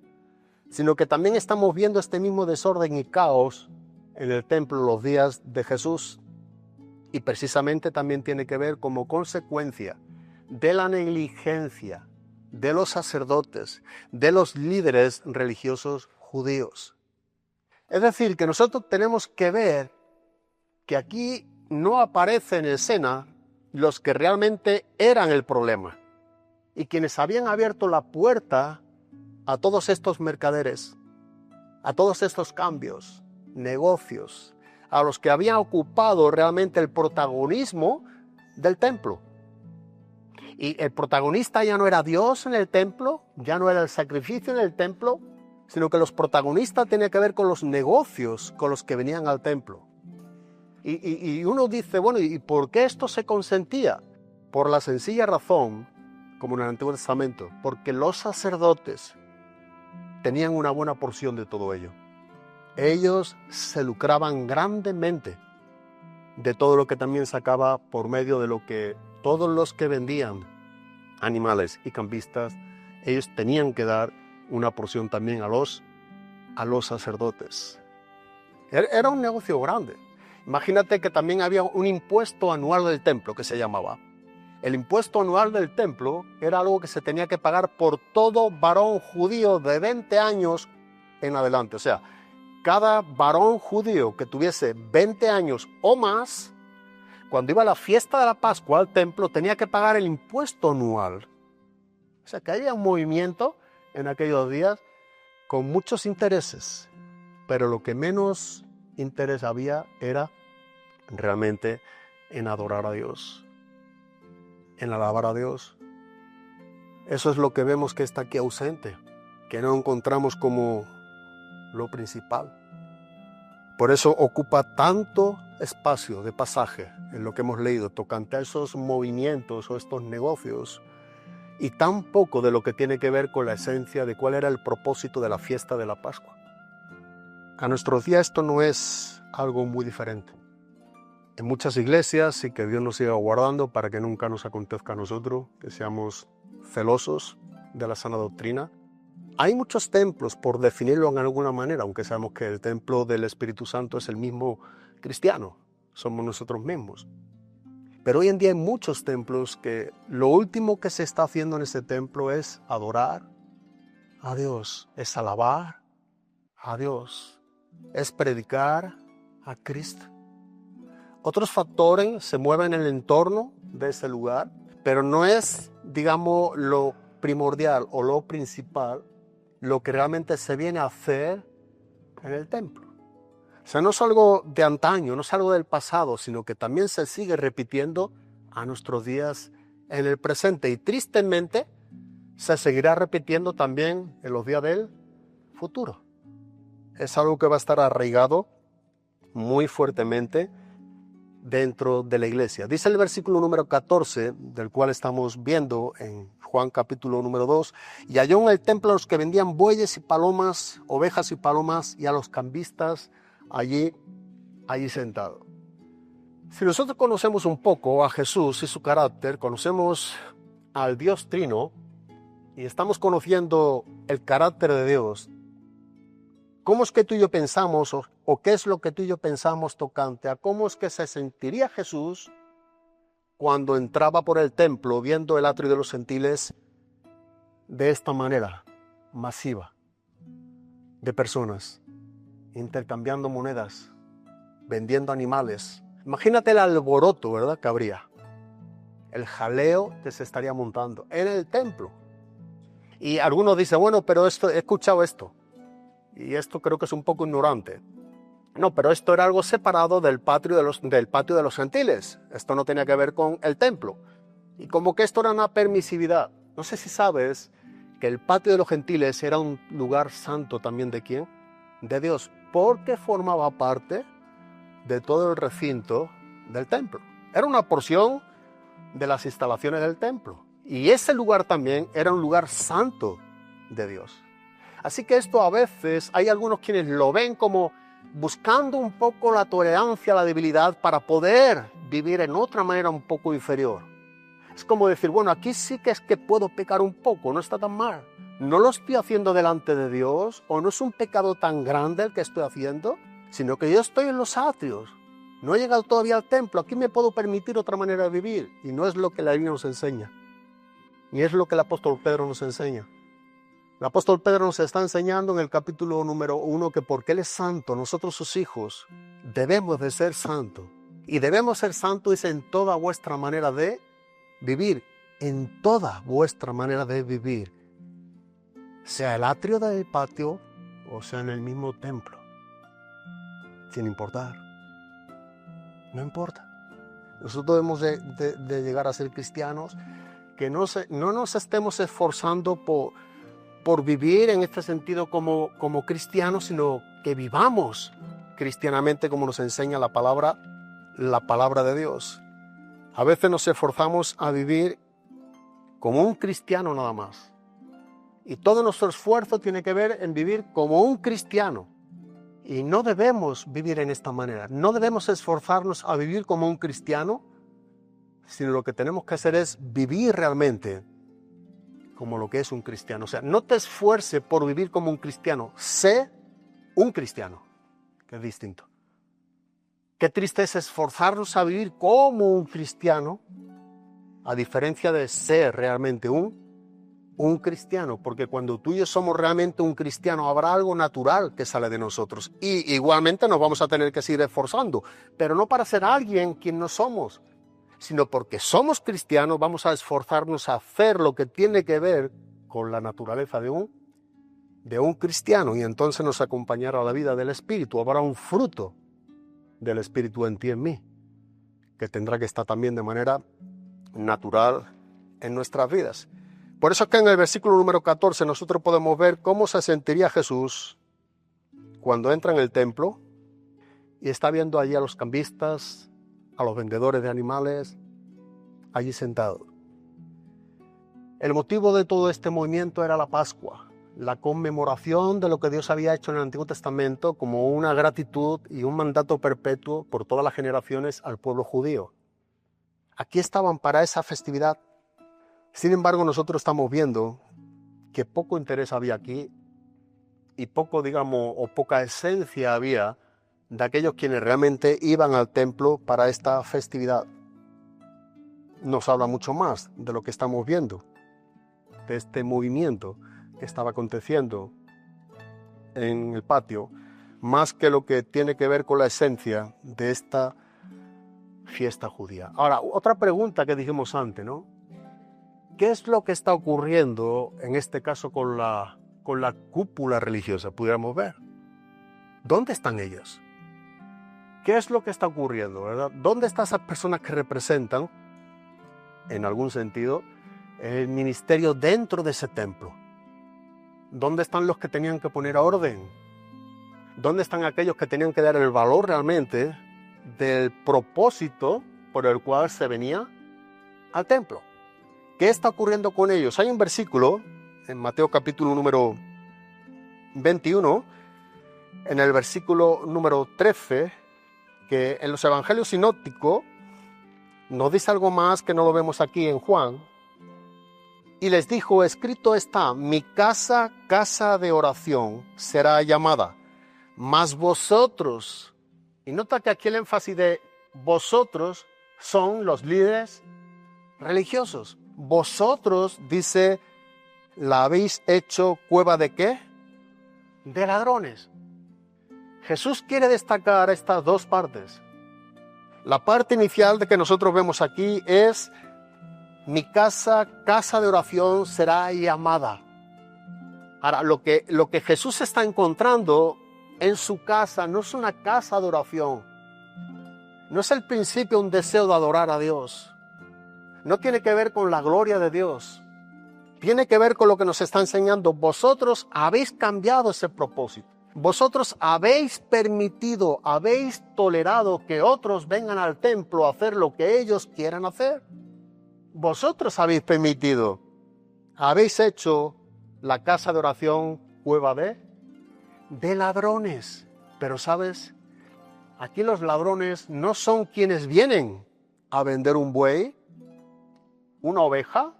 S4: sino que también estamos viendo este mismo desorden y caos en el templo en los días de Jesús, y precisamente también tiene que ver como consecuencia de la negligencia de los sacerdotes, de los líderes religiosos judíos. Es decir, que nosotros tenemos que ver que aquí no aparecen en escena los que realmente eran el problema y quienes habían abierto la puerta a todos estos mercaderes, a todos estos cambios, negocios, a los que habían ocupado realmente el protagonismo del templo. Y el protagonista ya no era Dios en el templo, ya no era el sacrificio en el templo, sino que los protagonistas tenían que ver con los negocios con los que venían al templo. Y uno dice, bueno, ¿y por qué esto se consentía? Por la sencilla razón, como en el Antiguo Testamento, porque los sacerdotes tenían una buena porción de todo ello. Ellos se lucraban grandemente de todo lo que también sacaba por medio de lo que todos los que vendían animales y cambistas, ellos tenían que dar una porción también a los sacerdotes. Era un negocio grande. Imagínate que también había un impuesto anual del templo que se llamaba. El impuesto anual del templo era algo que se tenía que pagar por todo varón judío de 20 años en adelante. O sea, cada varón judío que tuviese 20 años o más, cuando iba a la fiesta de la Pascua al templo, tenía que pagar el impuesto anual. O sea, que había un movimiento en aquellos días con muchos intereses, pero lo que menos interés había era realmente en adorar a Dios, en alabar a Dios. Eso es lo que vemos que está aquí ausente, que no encontramos como lo principal. Por eso ocupa tanto espacio de pasaje en lo que hemos leído tocante a esos movimientos o estos negocios, y tan poco de lo que tiene que ver con la esencia de cuál era el propósito de la fiesta de la Pascua. A nuestros días esto no es algo muy diferente. En muchas iglesias, y que Dios nos siga guardando para que nunca nos acontezca a nosotros, que seamos celosos de la sana doctrina. Hay muchos templos, por definirlo en alguna manera, aunque sabemos que el templo del Espíritu Santo es el mismo cristiano, somos nosotros mismos. Pero hoy en día hay muchos templos que lo último que se está haciendo en ese templo es adorar a Dios, es alabar a Dios, es predicar a Cristo. Otros factores se mueven en el entorno de ese lugar, pero no es, digamos, lo primordial o lo principal, lo que realmente se viene a hacer en el templo. O sea, no es algo de antaño, no es algo del pasado, sino que también se sigue repitiendo a nuestros días en el presente. Y tristemente se seguirá repitiendo también en los días del futuro. Es algo que va a estar arraigado muy fuertemente dentro de la iglesia. Dice el versículo número 14, del cual estamos viendo en Juan capítulo número 2, y halló en el templo a los que vendían bueyes y palomas, ovejas y palomas, y a los cambistas allí sentado. Si nosotros conocemos un poco a Jesús y su carácter, conocemos al Dios Trino y estamos conociendo el carácter de Dios, ¿cómo es que tú y yo pensamos o qué es lo que tú y yo pensamos tocante a cómo es que se sentiría Jesús cuando entraba por el templo viendo el atrio de los gentiles de esta manera masiva de personas intercambiando monedas, vendiendo animales? Imagínate el alboroto, ¿verdad?, que habría, el jaleo que se estaría montando en el templo. Y algunos dicen, bueno, pero he escuchado esto, y esto creo que es un poco ignorante. No, pero esto era algo separado del patio de los gentiles. Esto no tenía que ver con el templo. Y como que esto era una permisividad. No sé si sabes que el patio de los gentiles era un lugar santo también ¿de quién? De Dios, porque formaba parte de todo el recinto del templo. Era una porción de las instalaciones del templo. Y ese lugar también era un lugar santo de Dios. Así que esto a veces hay algunos quienes lo ven como buscando un poco la tolerancia a la debilidad para poder vivir en otra manera un poco inferior. Es como decir, bueno, aquí sí que es que puedo pecar un poco, no está tan mal. No lo estoy haciendo delante de Dios, o no es un pecado tan grande el que estoy haciendo, sino que yo estoy en los atrios. No he llegado todavía al templo, aquí me puedo permitir otra manera de vivir. Y no es lo que la Biblia nos enseña, ni es lo que el apóstol Pedro nos enseña. El apóstol Pedro nos está enseñando en el capítulo número 1 que porque Él es santo, nosotros sus hijos debemos de ser santos. Y debemos ser santos en toda vuestra manera de vivir, en toda vuestra manera de vivir. Sea el atrio del patio o sea en el mismo templo. Sin importar. No importa. Nosotros debemos de llegar a ser cristianos que no nos estemos esforzando por vivir en este sentido como cristianos, sino que vivamos cristianamente como nos enseña la palabra de Dios. A veces nos esforzamos a vivir como un cristiano nada más. Y todo nuestro esfuerzo tiene que ver en vivir como un cristiano. Y no debemos vivir en esta manera. No debemos esforzarnos a vivir como un cristiano, sino lo que tenemos que hacer es vivir realmente como lo que es un cristiano. O sea, no te esfuerces por vivir como un cristiano, sé un cristiano, que es distinto. Qué triste es esforzarnos a vivir como un cristiano, a diferencia de ser realmente un cristiano, porque cuando tú y yo somos realmente un cristiano, habrá algo natural que sale de nosotros. Y igualmente nos vamos a tener que seguir esforzando, pero no para ser alguien quien no somos, sino porque somos cristianos, vamos a esforzarnos a hacer lo que tiene que ver con la naturaleza de un cristiano, y entonces nos acompañará la vida del Espíritu. Habrá un fruto del Espíritu en ti y en mí, que tendrá que estar también de manera natural en nuestras vidas. Por eso es que en el versículo número 14 nosotros podemos ver cómo se sentiría Jesús cuando entra en el templo y está viendo allí a los cambistas, a los vendedores de animales allí sentados. El motivo de todo este movimiento era la Pascua, la conmemoración de lo que Dios había hecho en el Antiguo Testamento como una gratitud y un mandato perpetuo por todas las generaciones al pueblo judío. Aquí estaban para esa festividad. Sin embargo, nosotros estamos viendo que poco interés había aquí y poco, o poca esencia había de aquellos quienes realmente iban al templo para esta festividad. Nos habla mucho más de lo que estamos viendo, de este movimiento que estaba aconteciendo en el patio, más que lo que tiene que ver con la esencia de esta fiesta judía. Ahora, otra pregunta que dijimos antes, ¿no? ¿Qué es lo que está ocurriendo en este caso con la cúpula religiosa? Pudiéramos ver. ¿Dónde están ellos? ¿Qué es lo que está ocurriendo, verdad? ¿Dónde están esas personas que representan, en algún sentido, el ministerio dentro de ese templo? ¿Dónde están los que tenían que poner orden? ¿Dónde están aquellos que tenían que dar el valor realmente del propósito por el cual se venía al templo? ¿Qué está ocurriendo con ellos? Hay un versículo en Mateo capítulo número 21, en el versículo número 13, que en los evangelios sinópticos nos dice algo más que no lo vemos aquí en Juan. Y les dijo: escrito está, mi casa, casa de oración será llamada, mas vosotros, y nota que aquí el énfasis de vosotros son los líderes religiosos. Vosotros, dice, la habéis hecho cueva de ¿qué? De ladrones. Jesús quiere destacar estas dos partes. La parte inicial de que nosotros vemos aquí es: mi casa, casa de oración será llamada. Ahora, lo que Jesús está encontrando en su casa no es una casa de oración. No es el principio un deseo de adorar a Dios. No tiene que ver con la gloria de Dios. Tiene que ver con lo que nos está enseñando. Vosotros habéis cambiado ese propósito. Vosotros habéis permitido, habéis tolerado que otros vengan al templo a hacer lo que ellos quieran hacer. Vosotros habéis permitido, habéis hecho la casa de oración cueva de ladrones. Pero ¿sabes? Aquí los ladrones no son quienes vienen a vender un buey, una oveja,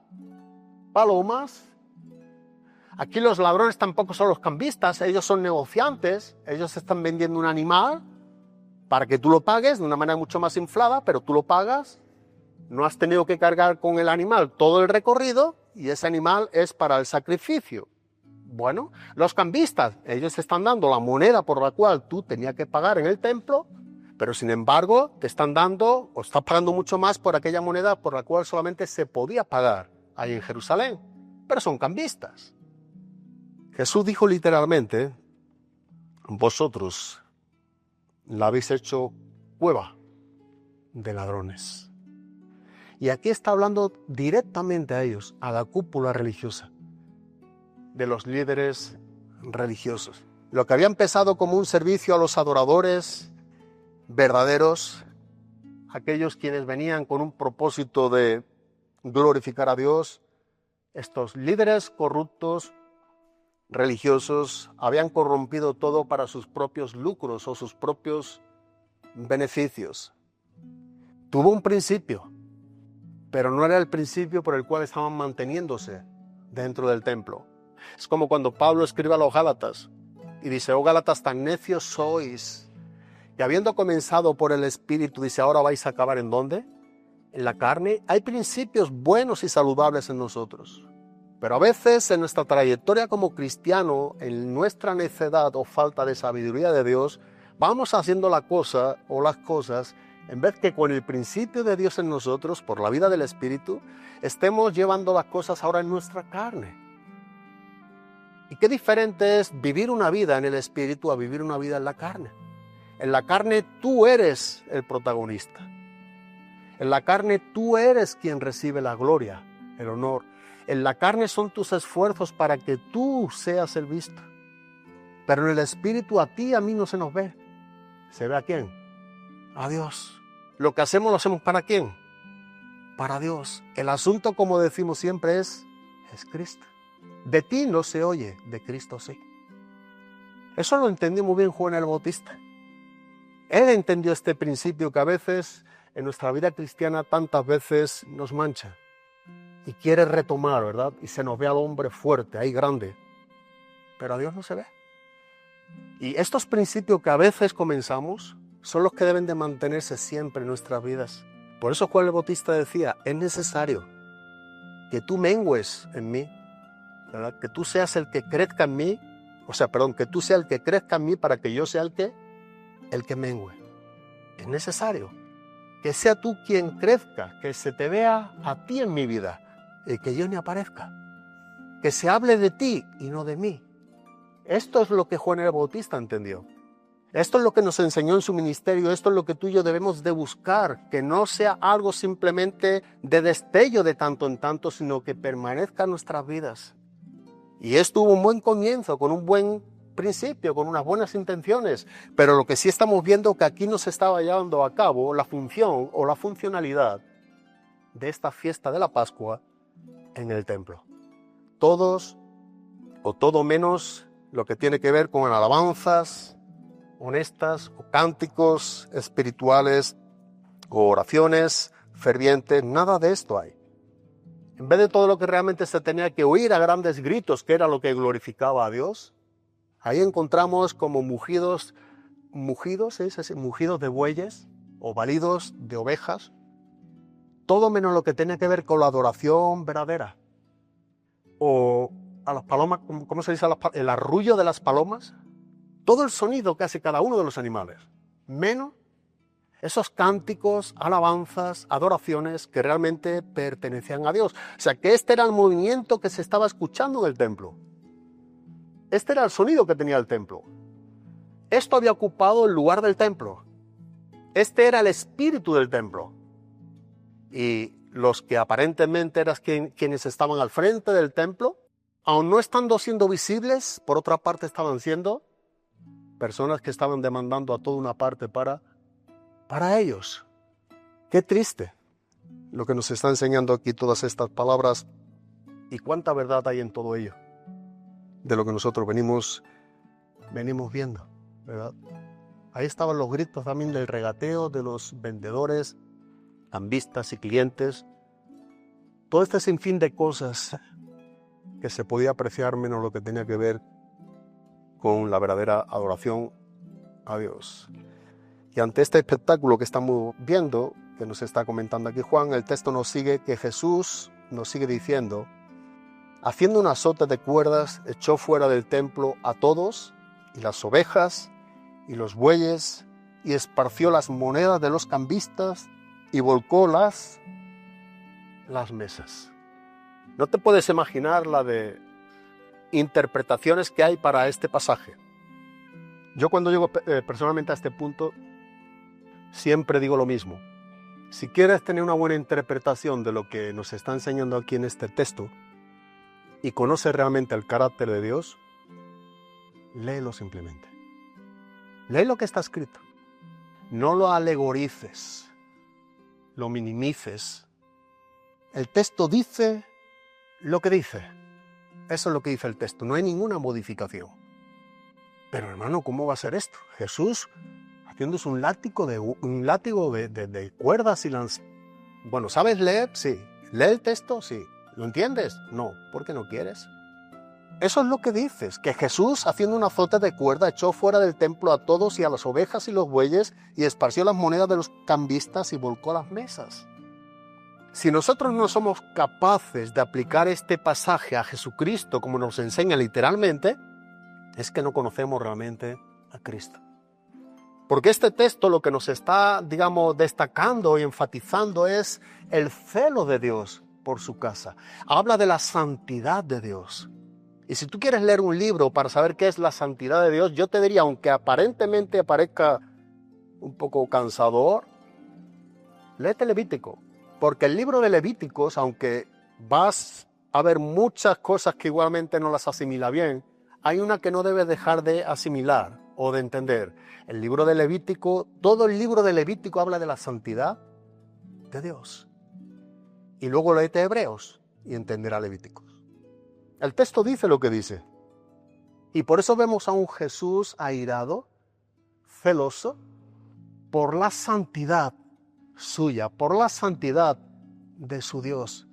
S4: palomas. Aquí los ladrones tampoco son los cambistas, ellos son negociantes, ellos están vendiendo un animal para que tú lo pagues de una manera mucho más inflada, pero tú lo pagas, no has tenido que cargar con el animal todo el recorrido y ese animal es para el sacrificio. Bueno, los cambistas, ellos te están dando la moneda por la cual tú tenías que pagar en el templo, pero sin embargo te están dando o estás pagando mucho más por aquella moneda por la cual solamente se podía pagar ahí en Jerusalén, pero son cambistas. Jesús dijo literalmente: vosotros la habéis hecho cueva de ladrones. Y aquí está hablando directamente a ellos, a la cúpula religiosa, de los líderes religiosos. Lo que había empezado como un servicio a los adoradores verdaderos, aquellos quienes venían con un propósito de glorificar a Dios, estos líderes corruptos religiosos habían corrompido todo para sus propios lucros o sus propios beneficios. Tuvo un principio, pero no era el principio por el cual estaban manteniéndose dentro del templo. Es como cuando Pablo escribe a los Gálatas y dice: oh Gálatas, tan necios sois, que habiendo comenzado por el Espíritu, dice, ahora vais a acabar ¿en dónde? En la carne. Hay principios buenos y saludables en nosotros, pero a veces en nuestra trayectoria como cristiano, en nuestra necedad o falta de sabiduría de Dios, vamos haciendo la cosa o las cosas, en vez que con el principio de Dios en nosotros, por la vida del Espíritu, estemos llevando las cosas ahora en nuestra carne. Y qué diferente es vivir una vida en el Espíritu a vivir una vida en la carne. En la carne tú eres el protagonista. En la carne tú eres quien recibe la gloria, el honor. En la carne son tus esfuerzos para que tú seas el visto. Pero en el Espíritu a ti y a mí no se nos ve. ¿Se ve a quién? A Dios. Lo que hacemos, lo hacemos ¿para quién? Para Dios. El asunto, como decimos siempre, es Cristo. De ti no se oye, de Cristo sí. Eso lo entendió muy bien Juan el Bautista. Él entendió este principio que a veces en nuestra vida cristiana tantas veces nos mancha y quiere retomar, ¿verdad? Y se nos ve al hombre fuerte, ahí grande, pero a Dios no se ve. Y estos principios que a veces comenzamos son los que deben de mantenerse siempre en nuestras vidas. Por eso Juan el Bautista decía, es necesario que tú mengues en mí, ¿verdad? Que tú seas el que crezca en mí, que tú seas el que crezca en mí para que yo sea el que mengue. Es necesario que sea tú quien crezca, que se te vea a ti en mi vida y que yo ni aparezca. Que se hable de ti y no de mí. Esto es lo que Juan el Bautista entendió. Esto es lo que nos enseñó en su ministerio, esto es lo que tú y yo debemos de buscar, que no sea algo simplemente de destello de tanto en tanto, sino que permanezca en nuestras vidas. Y esto tuvo un buen comienzo, con un buen principio, con unas buenas intenciones, pero lo que sí estamos viendo que aquí nos estaba llevando a cabo la función o la funcionalidad de esta fiesta de la Pascua en el templo. Todos o todo menos lo que tiene que ver con alabanzas honestas o cánticos espirituales o oraciones fervientes, nada de esto hay. En vez de todo lo que realmente se tenía que oír a grandes gritos, que era lo que glorificaba a Dios, ahí encontramos como mugidos de bueyes o balidos de ovejas, todo menos lo que tenía que ver con la adoración verdadera. O a las palomas, ¿cómo se dice? El arrullo de las palomas. Todo el sonido que hace cada uno de los animales, menos esos cánticos, alabanzas, adoraciones que realmente pertenecían a Dios. O sea, que este era el movimiento que se estaba escuchando en el templo. Este era el sonido que tenía el templo. Esto había ocupado el lugar del templo. Este era el espíritu del templo. Y los que aparentemente eran quienes estaban al frente del templo, aun no estando siendo visibles, por otra parte estaban siendo personas que estaban demandando a toda una parte para ellos. Qué triste lo que nos está enseñando aquí todas estas palabras y cuánta verdad hay en todo ello, de lo que nosotros venimos viendo, ¿verdad? Ahí estaban los gritos también del regateo de los vendedores, cambistas y clientes, todo este sinfín de cosas que se podía apreciar menos lo que tenía que ver con la verdadera adoración a Dios. Y ante este espectáculo que estamos viendo, que nos está comentando aquí Juan, el texto nos sigue que Jesús nos sigue diciendo, haciendo un azote de cuerdas, echó fuera del templo a todos, y las ovejas, y los bueyes, y esparció las monedas de los cambistas, y volcó las mesas. No te puedes imaginar la de interpretaciones que hay para este pasaje. Yo cuando llego personalmente a este punto, siempre digo lo mismo. Si quieres tener una buena interpretación de lo que nos está enseñando aquí en este texto y conoces realmente el carácter de Dios, léelo simplemente. Lee lo que está escrito. No lo alegorices, lo minimices. El texto dice lo que dice. Eso es lo que dice el texto, no hay ninguna modificación. Pero hermano, ¿cómo va a ser esto? Jesús haciéndose un látigo de cuerdas y lanzas. Bueno, ¿sabes leer? Sí. ¿Lee el texto? Sí. ¿Lo entiendes? No. ¿Por qué no quieres? Eso es lo que dices, que Jesús haciendo un azote de cuerda echó fuera del templo a todos y a las ovejas y los bueyes y esparció las monedas de los cambistas y volcó las mesas. Si nosotros no somos capaces de aplicar este pasaje a Jesucristo como nos enseña literalmente, es que no conocemos realmente a Cristo. Porque este texto lo que nos está, destacando y enfatizando es el celo de Dios por su casa. Habla de la santidad de Dios. Y si tú quieres leer un libro para saber qué es la santidad de Dios, yo te diría, aunque aparentemente parezca un poco cansador, léete Levítico. Porque el libro de Levíticos, aunque vas a ver muchas cosas que igualmente no las asimila bien, hay una que no debes dejar de asimilar o de entender. El libro de Levítico, todo el libro de Levítico habla de la santidad de Dios. Y luego léete Hebreos y entenderá Levíticos. El texto dice lo que dice. Y por eso vemos a un Jesús airado, celoso, por la santidad suya, por la santidad de su Dios.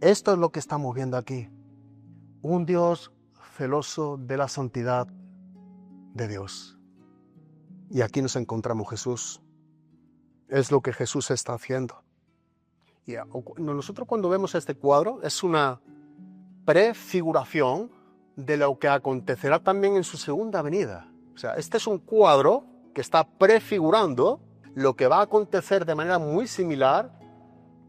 S4: Esto es lo que estamos viendo aquí. Un Dios celoso de la santidad de Dios. Y aquí nos encontramos Jesús. Es lo que Jesús está haciendo. Y nosotros cuando vemos este cuadro es una prefiguración de lo que acontecerá también en su segunda venida. O sea, este es un cuadro que está prefigurando lo que va a acontecer de manera muy similar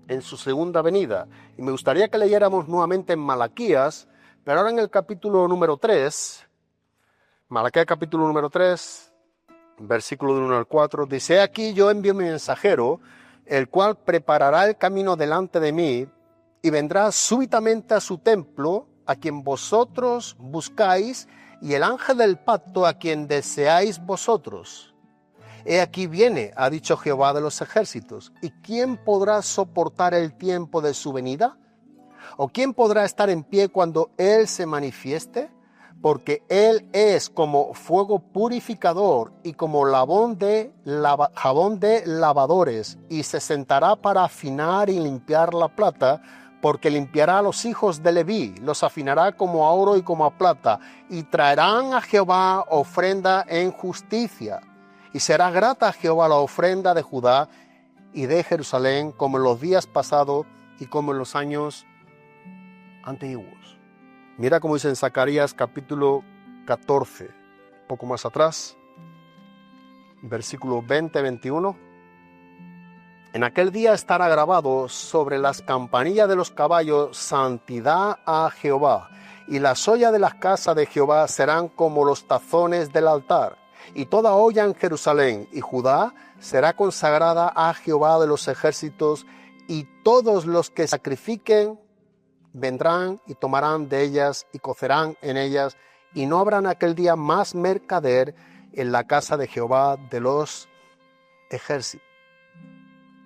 S4: en su segunda venida. Y me gustaría que leyéramos nuevamente en Malaquías, pero ahora en el capítulo número 3, Malaquías capítulo número 3, versículo del 1 al 4, dice: aquí yo envío mi mensajero, el cual preparará el camino delante de mí, y vendrá súbitamente a su templo, a quien vosotros buscáis, y el ángel del pacto a quien deseáis vosotros. He aquí viene, ha dicho Jehová de los ejércitos. ¿Y quién podrá soportar el tiempo de su venida? ¿O quién podrá estar en pie cuando Él se manifieste? Porque Él es como fuego purificador y como jabón de lavadores, y se sentará para afinar y limpiar la plata, porque limpiará a los hijos de Leví, los afinará como a oro y como a plata, y traerán a Jehová ofrenda en justicia. Y será grata a Jehová la ofrenda de Judá y de Jerusalén, como en los días pasados y como en los años antiguos. Mira cómo dice en Zacarías capítulo 14, un poco más atrás, versículo 20-21. En aquel día estará grabado sobre las campanillas de los caballos: santidad a Jehová, y las ollas de las casas de Jehová serán como los tazones del altar, y toda olla en Jerusalén y Judá será consagrada a Jehová de los ejércitos, y todos los que sacrifiquen vendrán y tomarán de ellas y cocerán en ellas, y no habrá en aquel día más mercader en la casa de Jehová de los ejércitos.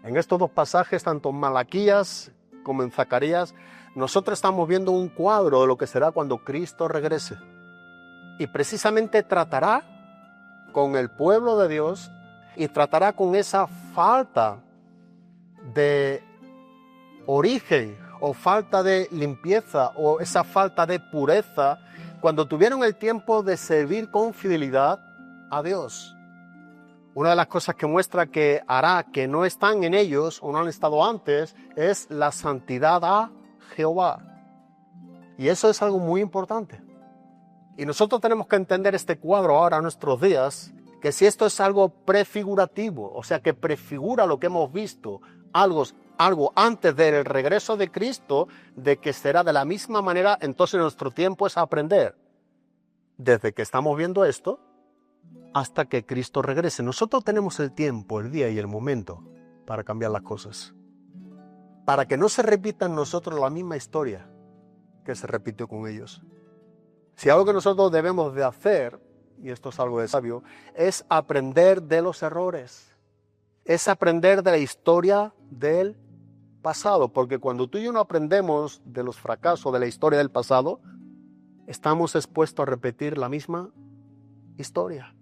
S4: En estos dos pasajes, tanto en Malaquías como en Zacarías, nosotros estamos viendo un cuadro de lo que será cuando Cristo regrese. Y precisamente tratará con el pueblo de Dios y tratará con esa falta de origen o falta de limpieza o esa falta de pureza cuando tuvieron el tiempo de servir con fidelidad a Dios. Una de las cosas que muestra que hará que no están en ellos o no han estado antes es la santidad a Jehová. Y eso es algo muy importante. Y nosotros tenemos que entender este cuadro ahora en nuestros días, que si esto es algo prefigurativo, o sea que prefigura lo que hemos visto, algo antes del regreso de Cristo, de que será de la misma manera, entonces nuestro tiempo es aprender. Desde que estamos viendo esto, hasta que Cristo regrese. Nosotros tenemos el tiempo, el día y el momento para cambiar las cosas. Para que no se repita en nosotros la misma historia que se repitió con ellos. Si algo que nosotros debemos de hacer, y esto es algo de sabio, es aprender de los errores. Es aprender de la historia del pasado. Porque cuando tú y yo no aprendemos de los fracasos de la historia del pasado, estamos expuestos a repetir la misma historia.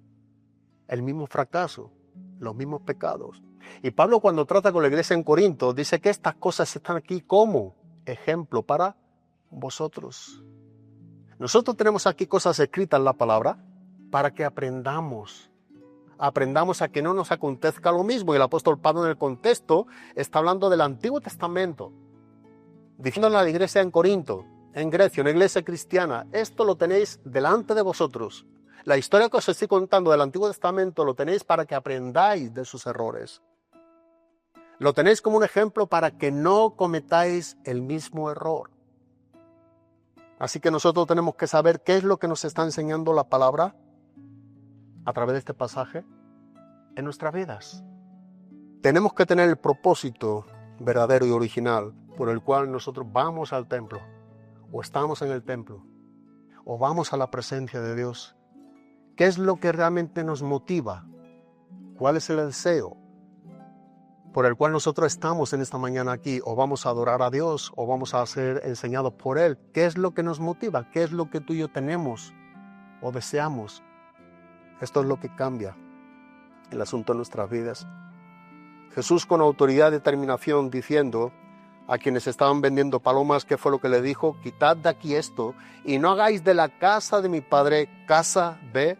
S4: El mismo fracaso, los mismos pecados. Y Pablo, cuando trata con la iglesia en Corinto, dice que estas cosas están aquí como ejemplo para vosotros. Nosotros tenemos aquí cosas escritas en la palabra para que aprendamos a que no nos acontezca lo mismo. Y el apóstol Pablo en el contexto está hablando del Antiguo Testamento, diciéndole a la iglesia en Corinto, en Grecia, una iglesia cristiana: esto lo tenéis delante de vosotros. La historia que os estoy contando del Antiguo Testamento lo tenéis para que aprendáis de sus errores. Lo tenéis como un ejemplo para que no cometáis el mismo error. Así que nosotros tenemos que saber qué es lo que nos está enseñando la palabra a través de este pasaje en nuestras vidas. Tenemos que tener el propósito verdadero y original por el cual nosotros vamos al templo, o estamos en el templo, o vamos a la presencia de Dios. ¿Qué es lo que realmente nos motiva? ¿Cuál es el deseo por el cual nosotros estamos en esta mañana aquí? ¿O vamos a adorar a Dios? ¿O vamos a ser enseñados por Él? ¿Qué es lo que nos motiva? ¿Qué es lo que tú y yo tenemos o deseamos? Esto es lo que cambia el asunto de nuestras vidas. Jesús, con autoridad y determinación, diciendo a quienes estaban vendiendo palomas, ¿qué fue lo que le dijo? Quitad de aquí esto y no hagáis de la casa de mi padre casa de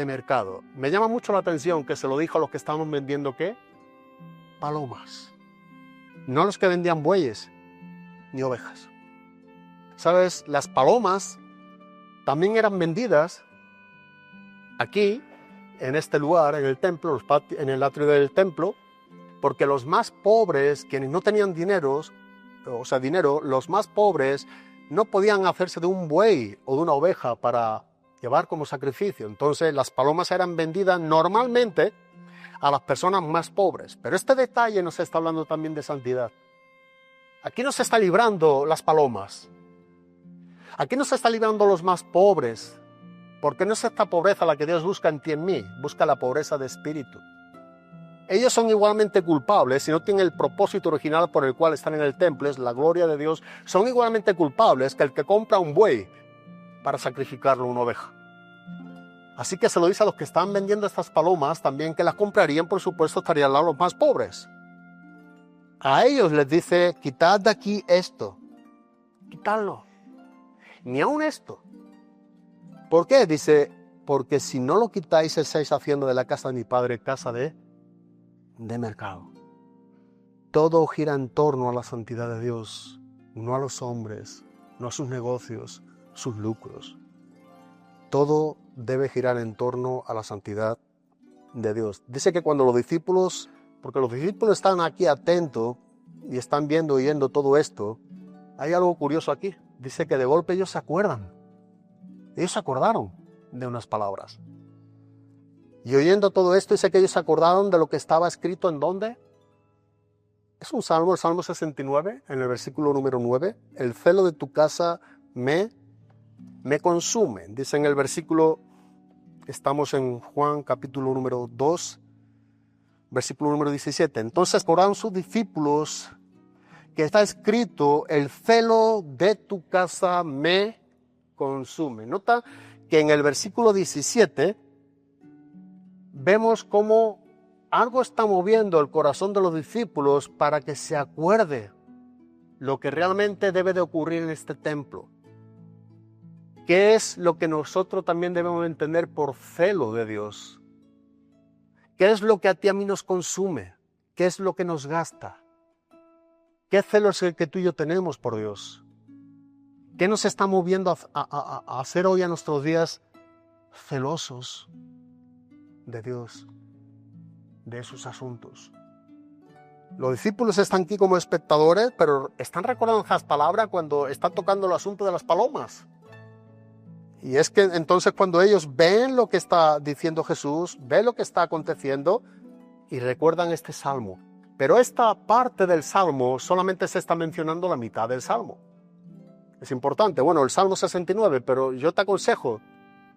S4: mercado. Me llama mucho la atención que se lo dijo a los que estaban vendiendo, ¿qué? Palomas. No a los que vendían bueyes ni ovejas. ¿Sabes? Las palomas también eran vendidas aquí, en este lugar, en el templo, en el atrio del templo, porque los más pobres, quienes no tenían dinero, los más pobres no podían hacerse de un buey o de una oveja para llevar como sacrificio. Entonces las palomas eran vendidas normalmente a las personas más pobres. Pero este detalle nos está hablando también de santidad. Aquí no se está librando las palomas. Aquí no se está librando los más pobres. Porque no es esta pobreza la que Dios busca en ti y en mí. Busca la pobreza de espíritu. Ellos son igualmente culpables, si no tienen el propósito original por el cual están en el templo, es la gloria de Dios, son igualmente culpables que el que compra un buey para sacrificarlo a una oveja. Así que se lo dice a los que están vendiendo estas palomas, también que las comprarían, por supuesto, estarían al lado los más pobres. A ellos les dice, quitad de aquí esto, quitadlo, ni aun esto. ¿Por qué? Dice, porque si no lo quitáis, estáis haciendo de la casa de mi padre casa de mercado. Todo gira en torno a la santidad de Dios, no a los hombres, no a sus negocios, sus lucros. Todo debe girar en torno a la santidad de Dios. Dice que cuando los discípulos, porque los discípulos están aquí atentos y están viendo y oyendo todo esto, hay algo curioso aquí. Dice que de golpe ellos se acuerdan. Ellos se acordaron de unas palabras. Y oyendo todo esto, dice que ellos se acordaron de lo que estaba escrito ¿en dónde? Es un salmo, el Salmo 69, en el versículo número 9. El celo de tu casa me consume. Dice en el versículo, estamos en Juan capítulo número 2, versículo número 17. Entonces acordaron sus discípulos que está escrito, el celo de tu casa me consume. Nota que en el versículo 17 vemos cómo algo está moviendo el corazón de los discípulos para que se acuerde lo que realmente debe de ocurrir en este templo. ¿Qué es lo que nosotros también debemos entender por celo de Dios? ¿Qué es lo que a ti y a mí nos consume? ¿Qué es lo que nos gasta? ¿Qué celo es el que tú y yo tenemos por Dios? ¿Qué nos está moviendo a hacer hoy a nuestros días celosos de Dios, de sus asuntos? Los discípulos están aquí como espectadores, pero están recordando esas palabras cuando están tocando el asunto de las palomas. Y es que entonces cuando ellos ven lo que está diciendo Jesús, ven lo que está aconteciendo y recuerdan este salmo. Pero esta parte del salmo solamente se está mencionando la mitad del salmo. Es importante, bueno, el Salmo 69, pero yo te aconsejo,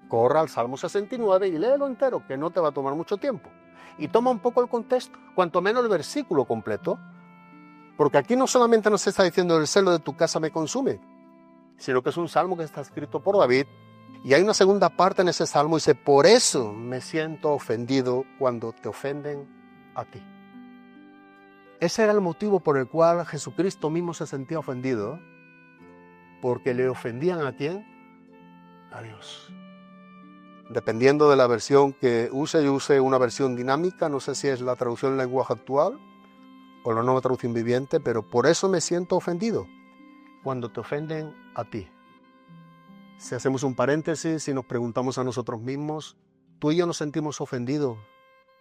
S4: corra al Salmo 69 y léelo entero, que no te va a tomar mucho tiempo. Y toma un poco el contexto, cuanto menos el versículo completo, porque aquí no solamente nos está diciendo el celo de tu casa me consume, sino que es un salmo que está escrito por David, y hay una segunda parte en ese salmo, y dice, por eso me siento ofendido cuando te ofenden a ti. Ese era el motivo por el cual Jesucristo mismo se sentía ofendido, porque le ofendían ¿a quién? A Dios. Dependiendo de la versión que use, yo use una versión dinámica, no sé si es la traducción en lenguaje actual o la nueva traducción viviente, pero por eso me siento ofendido cuando te ofenden a ti. Si hacemos un paréntesis y nos preguntamos a nosotros mismos, ¿tú y yo nos sentimos ofendidos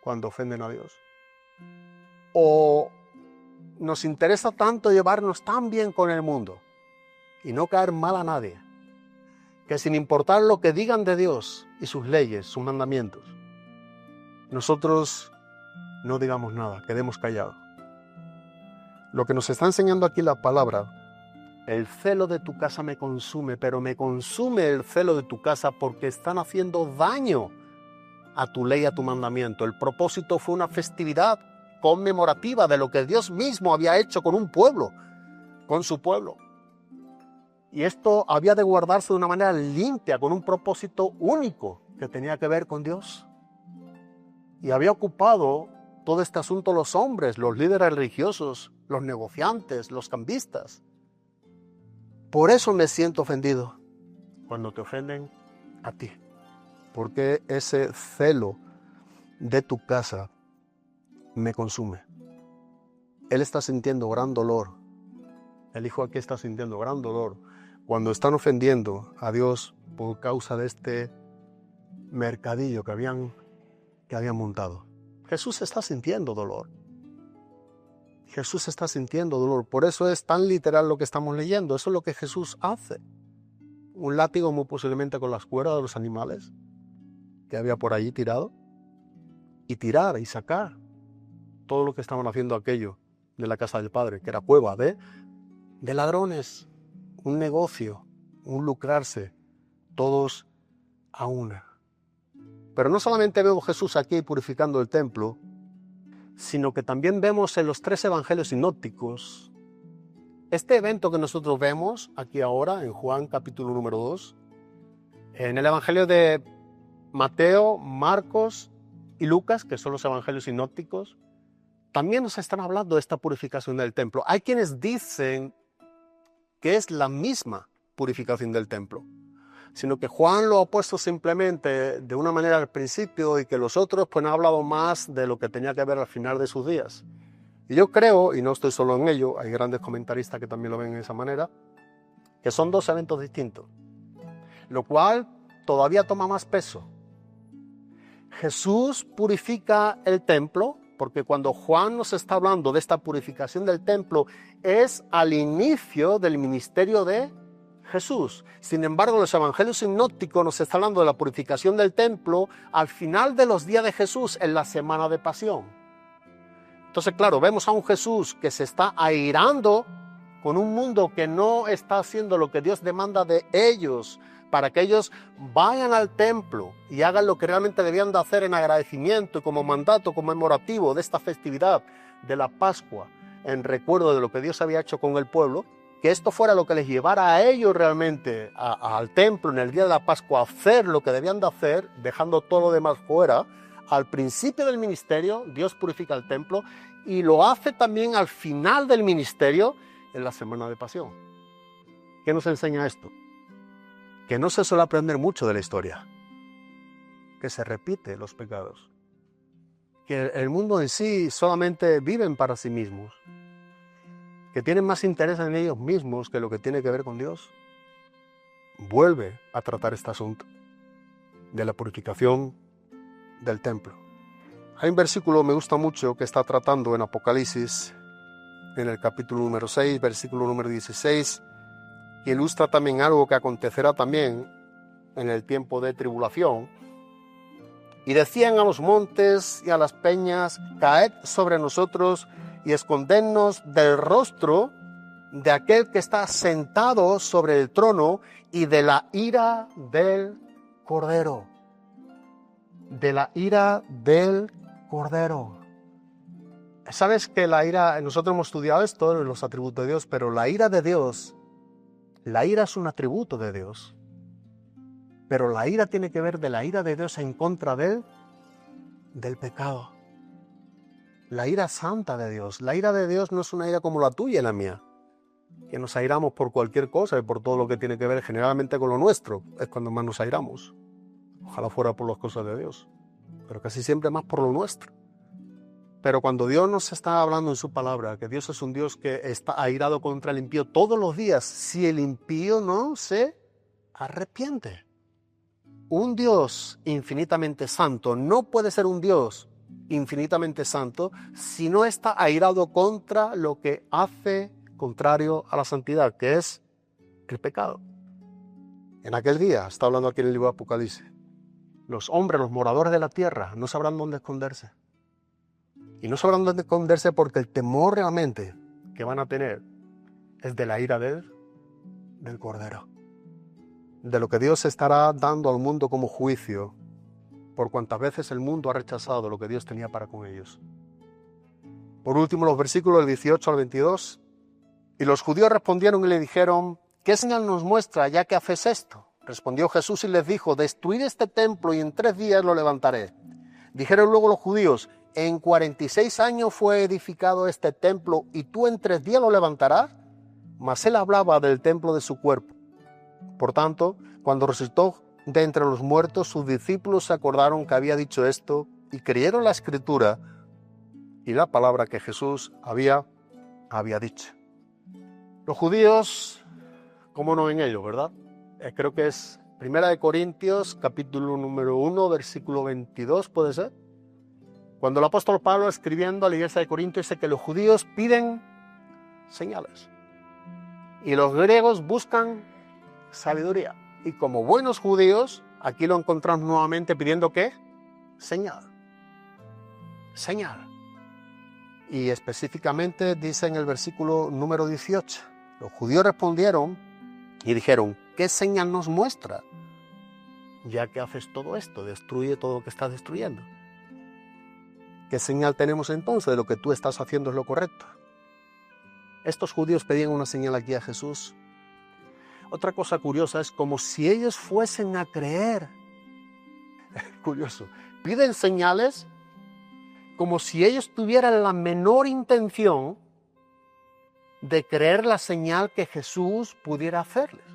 S4: cuando ofenden a Dios? ¿O nos interesa tanto llevarnos tan bien con el mundo y no caer mal a nadie, que sin importar lo que digan de Dios y sus leyes, sus mandamientos, nosotros no digamos nada, quedemos callados? Lo que nos está enseñando aquí la palabra el celo de tu casa me consume, pero me consume el celo de tu casa porque están haciendo daño a tu ley, a tu mandamiento. El propósito fue una festividad conmemorativa de lo que Dios mismo había hecho con un pueblo, con su pueblo. Y esto había de guardarse de una manera limpia, con un propósito único que tenía que ver con Dios. Y había ocupado todo este asunto los hombres, los líderes religiosos, los negociantes, los cambistas. Por eso me siento ofendido cuando te ofenden a ti. Porque ese celo de tu casa me consume. Él está sintiendo gran dolor. El hijo aquí está sintiendo gran dolor cuando están ofendiendo a Dios por causa de este mercadillo que habían montado. Jesús está sintiendo dolor. Jesús está sintiendo dolor. Por eso es tan literal lo que estamos leyendo. Eso es lo que Jesús hace. Un látigo muy posiblemente con las cuerdas de los animales que había por allí tirado. Y tirar y sacar todo lo que estaban haciendo aquello de la casa del Padre, que era cueva de ladrones, un negocio, un lucrarse, todos a una. Pero no solamente veo a Jesús aquí purificando el templo, sino que también vemos en los 3 evangelios sinópticos este evento que nosotros vemos aquí ahora en Juan capítulo número 2, en el evangelio de Mateo, Marcos y Lucas, que son los evangelios sinópticos, también nos están hablando de esta purificación del templo. Hay quienes dicen que es la misma purificación del templo, sino que Juan lo ha puesto simplemente de una manera al principio y que los otros pues han hablado más de lo que tenía que ver al final de sus días. Y yo creo, y no estoy solo en ello, hay grandes comentaristas que también lo ven de esa manera, que son 2 eventos distintos, lo cual todavía toma más peso. Jesús purifica el templo, porque cuando Juan nos está hablando de esta purificación del templo es al inicio del ministerio de Jesús. Sin embargo, los evangelios sinópticos nos están hablando de la purificación del templo al final de los días de Jesús, en la semana de pasión. Entonces, claro, vemos a un Jesús que se está airando con un mundo que no está haciendo lo que Dios demanda de ellos, para que ellos vayan al templo y hagan lo que realmente debían de hacer en agradecimiento y como mandato conmemorativo de esta festividad de la Pascua, en recuerdo de lo que Dios había hecho con el pueblo, que esto fuera lo que les llevara a ellos realmente al templo en el día de la Pascua a hacer lo que debían de hacer, dejando todo lo demás fuera. Al principio del ministerio, Dios purifica el templo y lo hace también al final del ministerio, en la semana de pasión. ¿Qué nos enseña esto? Que no se suele aprender mucho de la historia, que se repite los pecados, que el mundo en sí solamente viven para sí mismos, que tienen más interés en ellos mismos que lo que tiene que ver con Dios. Vuelve a tratar este asunto de la purificación del templo. Hay un versículo que me gusta mucho que está tratando en Apocalipsis, en el capítulo número 6, versículo número 16, que ilustra también algo que acontecerá también en el tiempo de tribulación. Y decían a los montes y a las peñas, caed sobre nosotros y escondednos del rostro de aquel que está sentado sobre el trono y de la ira del Cordero. De la ira del Cordero. Sabes que la ira, nosotros hemos estudiado esto, los atributos de Dios, pero la ira de Dios, la ira es un atributo de Dios. Pero la ira tiene que ver de la ira de Dios en contra del pecado. La ira santa de Dios. La ira de Dios no es una ira como la tuya y la mía, que nos airamos por cualquier cosa y por todo lo que tiene que ver generalmente con lo nuestro. Es cuando más nos airamos. Ojalá fuera por las cosas de Dios, pero casi siempre más por lo nuestro. Pero cuando Dios nos está hablando en su palabra, que Dios es un Dios que está airado contra el impío todos los días, si el impío no se arrepiente. Un Dios infinitamente santo no puede ser un Dios infinitamente santo si no está airado contra lo que hace contrario a la santidad, que es el pecado. En aquel día, está hablando aquí en el libro de Apocalipsis, los hombres, los moradores de la tierra, no sabrán dónde esconderse. Y no sabrán dónde esconderse porque el temor realmente que van a tener es de la ira del del Cordero, de lo que Dios estará dando al mundo como juicio por cuantas veces el mundo ha rechazado lo que Dios tenía para con ellos. Por último, los versículos del 18 al 22. Y los judíos respondieron y le dijeron: ¿qué señal nos muestra ya que haces esto? Respondió Jesús y les dijo: destruid este templo y en 3 días lo levantaré. Dijeron luego los judíos: en 46 años fue edificado este templo y tú en 3 días lo levantarás. Mas él hablaba del templo de su cuerpo. Por tanto, cuando resucitó de entre los muertos, sus discípulos se acordaron que había dicho esto y creyeron la escritura y la palabra que Jesús había dicho. Los judíos, ¿cómo no en ello, verdad? Creo que es 1 Corintios, capítulo número 1, versículo 22, ¿puede ser? Cuando el apóstol Pablo, escribiendo a la iglesia de Corinto, dice que los judíos piden señales y los griegos buscan sabiduría. Y como buenos judíos, aquí lo encontramos nuevamente pidiendo ¿qué? Señal. Señal. Y específicamente dice en el versículo número 18, los judíos respondieron y dijeron: ¿qué señal nos muestra? Ya que haces todo esto, destruye todo lo que estás destruyendo. ¿Qué señal tenemos entonces de lo que tú estás haciendo es lo correcto? Estos judíos pedían una señal aquí a Jesús. Otra cosa curiosa es como si ellos fuesen a creer. Curioso. Piden señales como si ellos tuvieran la menor intención de creer la señal que Jesús pudiera hacerles.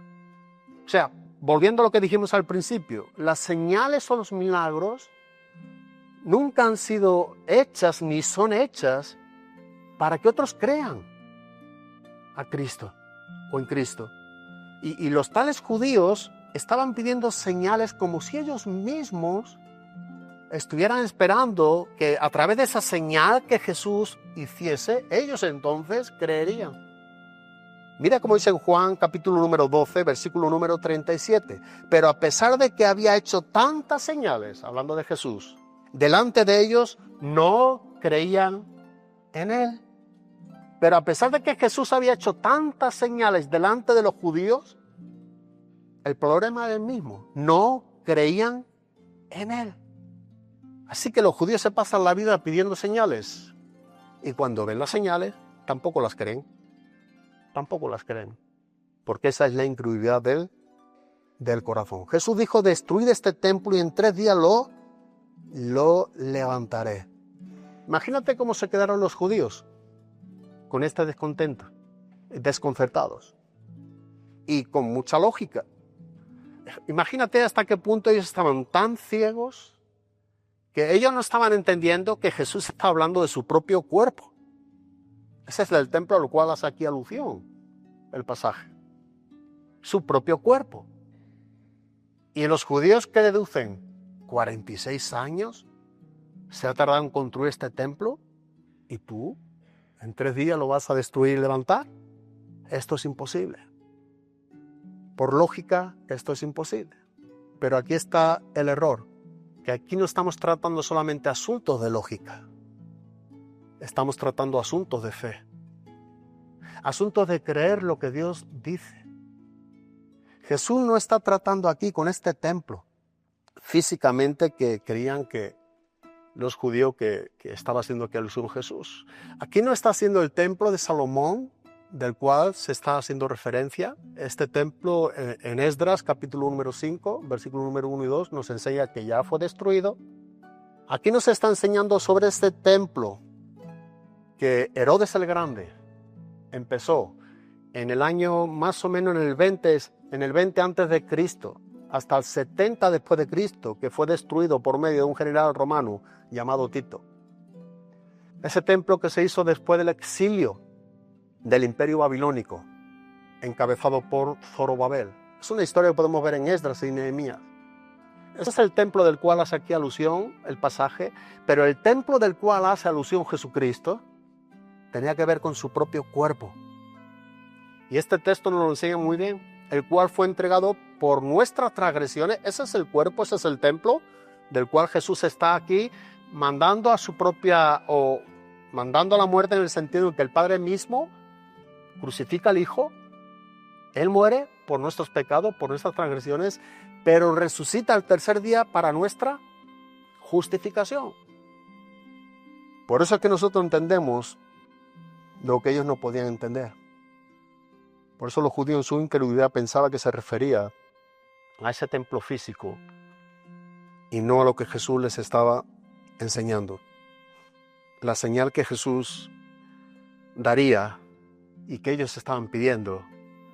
S4: O sea, volviendo a lo que dijimos al principio, las señales o los milagros nunca han sido hechas ni son hechas para que otros crean a Cristo o en Cristo. Y los tales judíos estaban pidiendo señales como si ellos mismos estuvieran esperando que a través de esa señal que Jesús hiciese, ellos entonces creerían. Mira cómo dice en Juan capítulo número 12, versículo número 37. Pero a pesar de que había hecho tantas señales, hablando de Jesús, delante de ellos no creían en él. Pero a pesar de que Jesús había hecho tantas señales delante de los judíos, el problema era el mismo: no creían en él. Así que los judíos se pasan la vida pidiendo señales y cuando ven las señales tampoco las creen. Tampoco las creen. Porque esa es la incredulidad del corazón. Jesús dijo: destruid este templo y en 3 días lo levantaré. Imagínate cómo se quedaron los judíos con este descontento, desconcertados y con mucha lógica. Imagínate hasta qué punto ellos estaban tan ciegos que ellos no estaban entendiendo que Jesús está hablando de su propio cuerpo. Ese es el templo al cual hace aquí alusión el pasaje. Su propio cuerpo. Y los judíos, ¿qué deducen? 46 años se ha tardado en construir este templo y tú en 3 días lo vas a destruir y levantar. Esto es imposible. Por lógica, esto es imposible. Pero aquí está el error, que aquí no estamos tratando solamente asuntos de lógica. Estamos tratando asuntos de fe. Asuntos de creer lo que Dios dice. Jesús no está tratando aquí con este templo físicamente que creían que los judíos que estaba haciendo aquí alusión Jesús. Aquí no está haciendo el templo de Salomón, del cual se está haciendo referencia. Este templo en Esdras, capítulo número 5, versículo número 1 y 2, nos enseña que ya fue destruido. Aquí nos está enseñando sobre este templo que Herodes el Grande empezó en el año más o menos en el 20 antes de Cristo, hasta el 70 después de Cristo, que fue destruido por medio de un general romano llamado Tito. Ese templo que se hizo después del exilio del imperio babilónico, encabezado por Zorobabel. Es una historia que podemos ver en Esdras y Nehemías. Ese es el templo del cual hace aquí alusión el pasaje, pero el templo del cual hace alusión Jesucristo tenía que ver con su propio cuerpo. Y este texto nos lo enseña muy bien, el cual fue entregado por nuestras transgresiones. Ese es el cuerpo, ese es el templo del cual Jesús está aquí mandando a su propia, o mandando a la muerte en el sentido en que el Padre mismo crucifica al Hijo Él muere por nuestros pecados, por nuestras transgresiones, pero resucita al tercer día para nuestra justificación. Por eso es que nosotros entendemos lo que ellos no podían entender. Por eso los judíos en su incredulidad pensaban que se refería a ese templo físico y no a lo que Jesús les estaba enseñando. La señal que Jesús daría y que ellos estaban pidiendo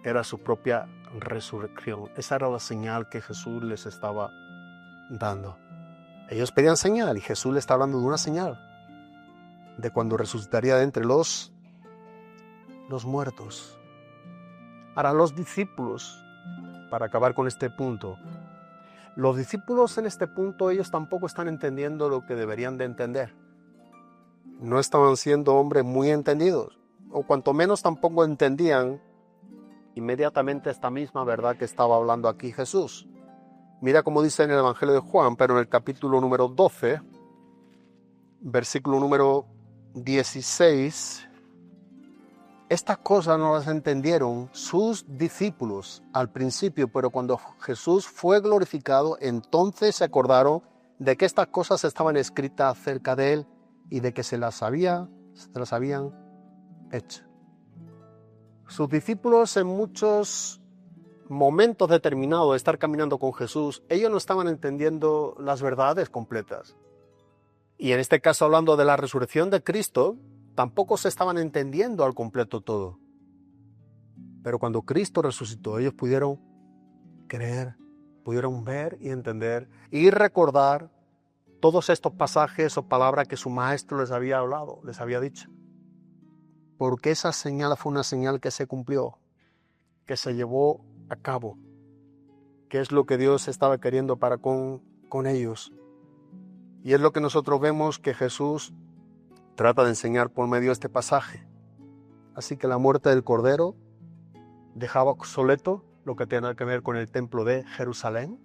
S4: era su propia resurrección. Esa era la señal que Jesús les estaba dando. Ellos pedían señal y Jesús les está hablando de una señal, de cuando resucitaría de entre los muertos. Ahora, los discípulos, para acabar con este punto, los discípulos en este punto, ellos tampoco están entendiendo lo que deberían de entender. No estaban siendo hombres muy entendidos, o cuanto menos tampoco entendían inmediatamente esta misma verdad que estaba hablando aquí Jesús. Mira cómo dice en el Evangelio de Juan, pero en el capítulo número 12, versículo número 16, estas cosas no las entendieron sus discípulos al principio, pero cuando Jesús fue glorificado, entonces se acordaron de que estas cosas estaban escritas acerca de él y de que se las habían hecho. Sus discípulos en muchos momentos determinados de estar caminando con Jesús, ellos no estaban entendiendo las verdades completas. Y en este caso, hablando de la resurrección de Cristo, tampoco se estaban entendiendo al completo todo. Pero cuando Cristo resucitó, ellos pudieron creer, pudieron ver y entender y recordar todos estos pasajes o palabras que su maestro les había hablado, les había dicho. Porque esa señal fue una señal que se cumplió, que se llevó a cabo, que es lo que Dios estaba queriendo para con ellos. Y es lo que nosotros vemos que Jesús trata de enseñar por medio de este pasaje. Así que la muerte del Cordero dejaba obsoleto lo que tiene que ver con el templo de Jerusalén,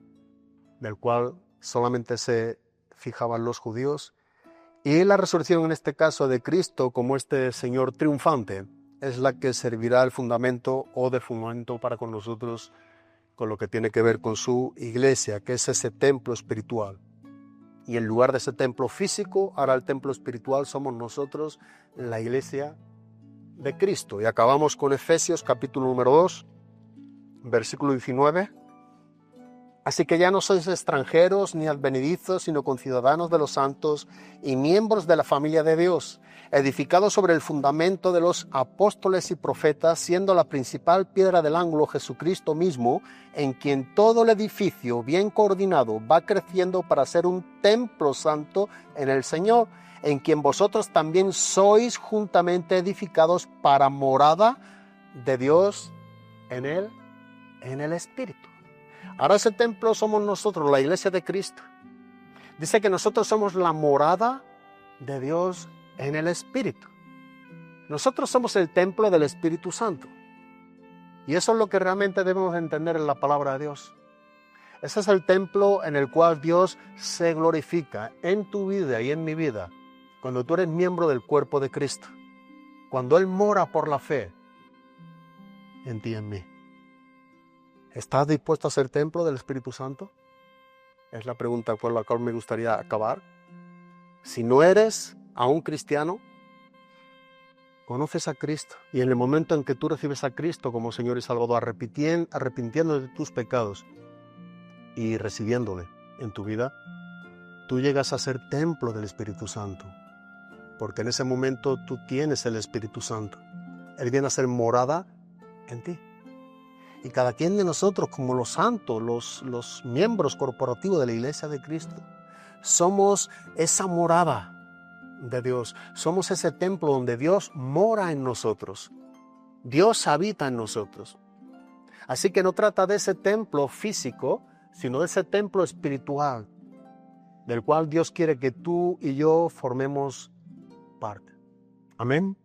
S4: del cual solamente se fijaban los judíos, y la resurrección en este caso de Cristo como este Señor triunfante es la que servirá el fundamento o de fundamento para con nosotros con lo que tiene que ver con su iglesia, que es ese templo espiritual. Y en lugar de ese templo físico, ahora el templo espiritual somos nosotros, la iglesia de Cristo. Y acabamos con Efesios capítulo número 2, versículo 19. Así que ya no sois extranjeros ni advenedizos, sino conciudadanos de los santos y miembros de la familia de Dios, edificados sobre el fundamento de los apóstoles y profetas, siendo la principal piedra del ángulo Jesucristo mismo, en quien todo el edificio bien coordinado va creciendo para ser un templo santo en el Señor, en quien vosotros también sois juntamente edificados para morada de Dios en el Espíritu. Ahora ese templo somos nosotros, la iglesia de Cristo. Dice que nosotros somos la morada de Dios en el Espíritu. Nosotros somos el templo del Espíritu Santo. Y eso es lo que realmente debemos entender en la palabra de Dios. Ese es el templo en el cual Dios se glorifica en tu vida y en mi vida, cuando tú eres miembro del cuerpo de Cristo, cuando Él mora por la fe en ti y en mí. ¿Estás dispuesto a ser templo del Espíritu Santo? Es la pregunta por la cual me gustaría acabar. Si no eres aún cristiano, conoces a Cristo, y en el momento en que tú recibes a Cristo como Señor y Salvador, arrepintiéndote de tus pecados y recibiéndole en tu vida, tú llegas a ser templo del Espíritu Santo, porque en ese momento tú tienes el Espíritu Santo. Él viene a ser morada en ti. Y cada quien de nosotros, como los santos, los miembros corporativos de la Iglesia de Cristo, somos esa morada de Dios. Somos ese templo donde Dios mora en nosotros. Dios habita en nosotros. Así que no trata de ese templo físico, sino de ese templo espiritual, del cual Dios quiere que tú y yo formemos parte. Amén.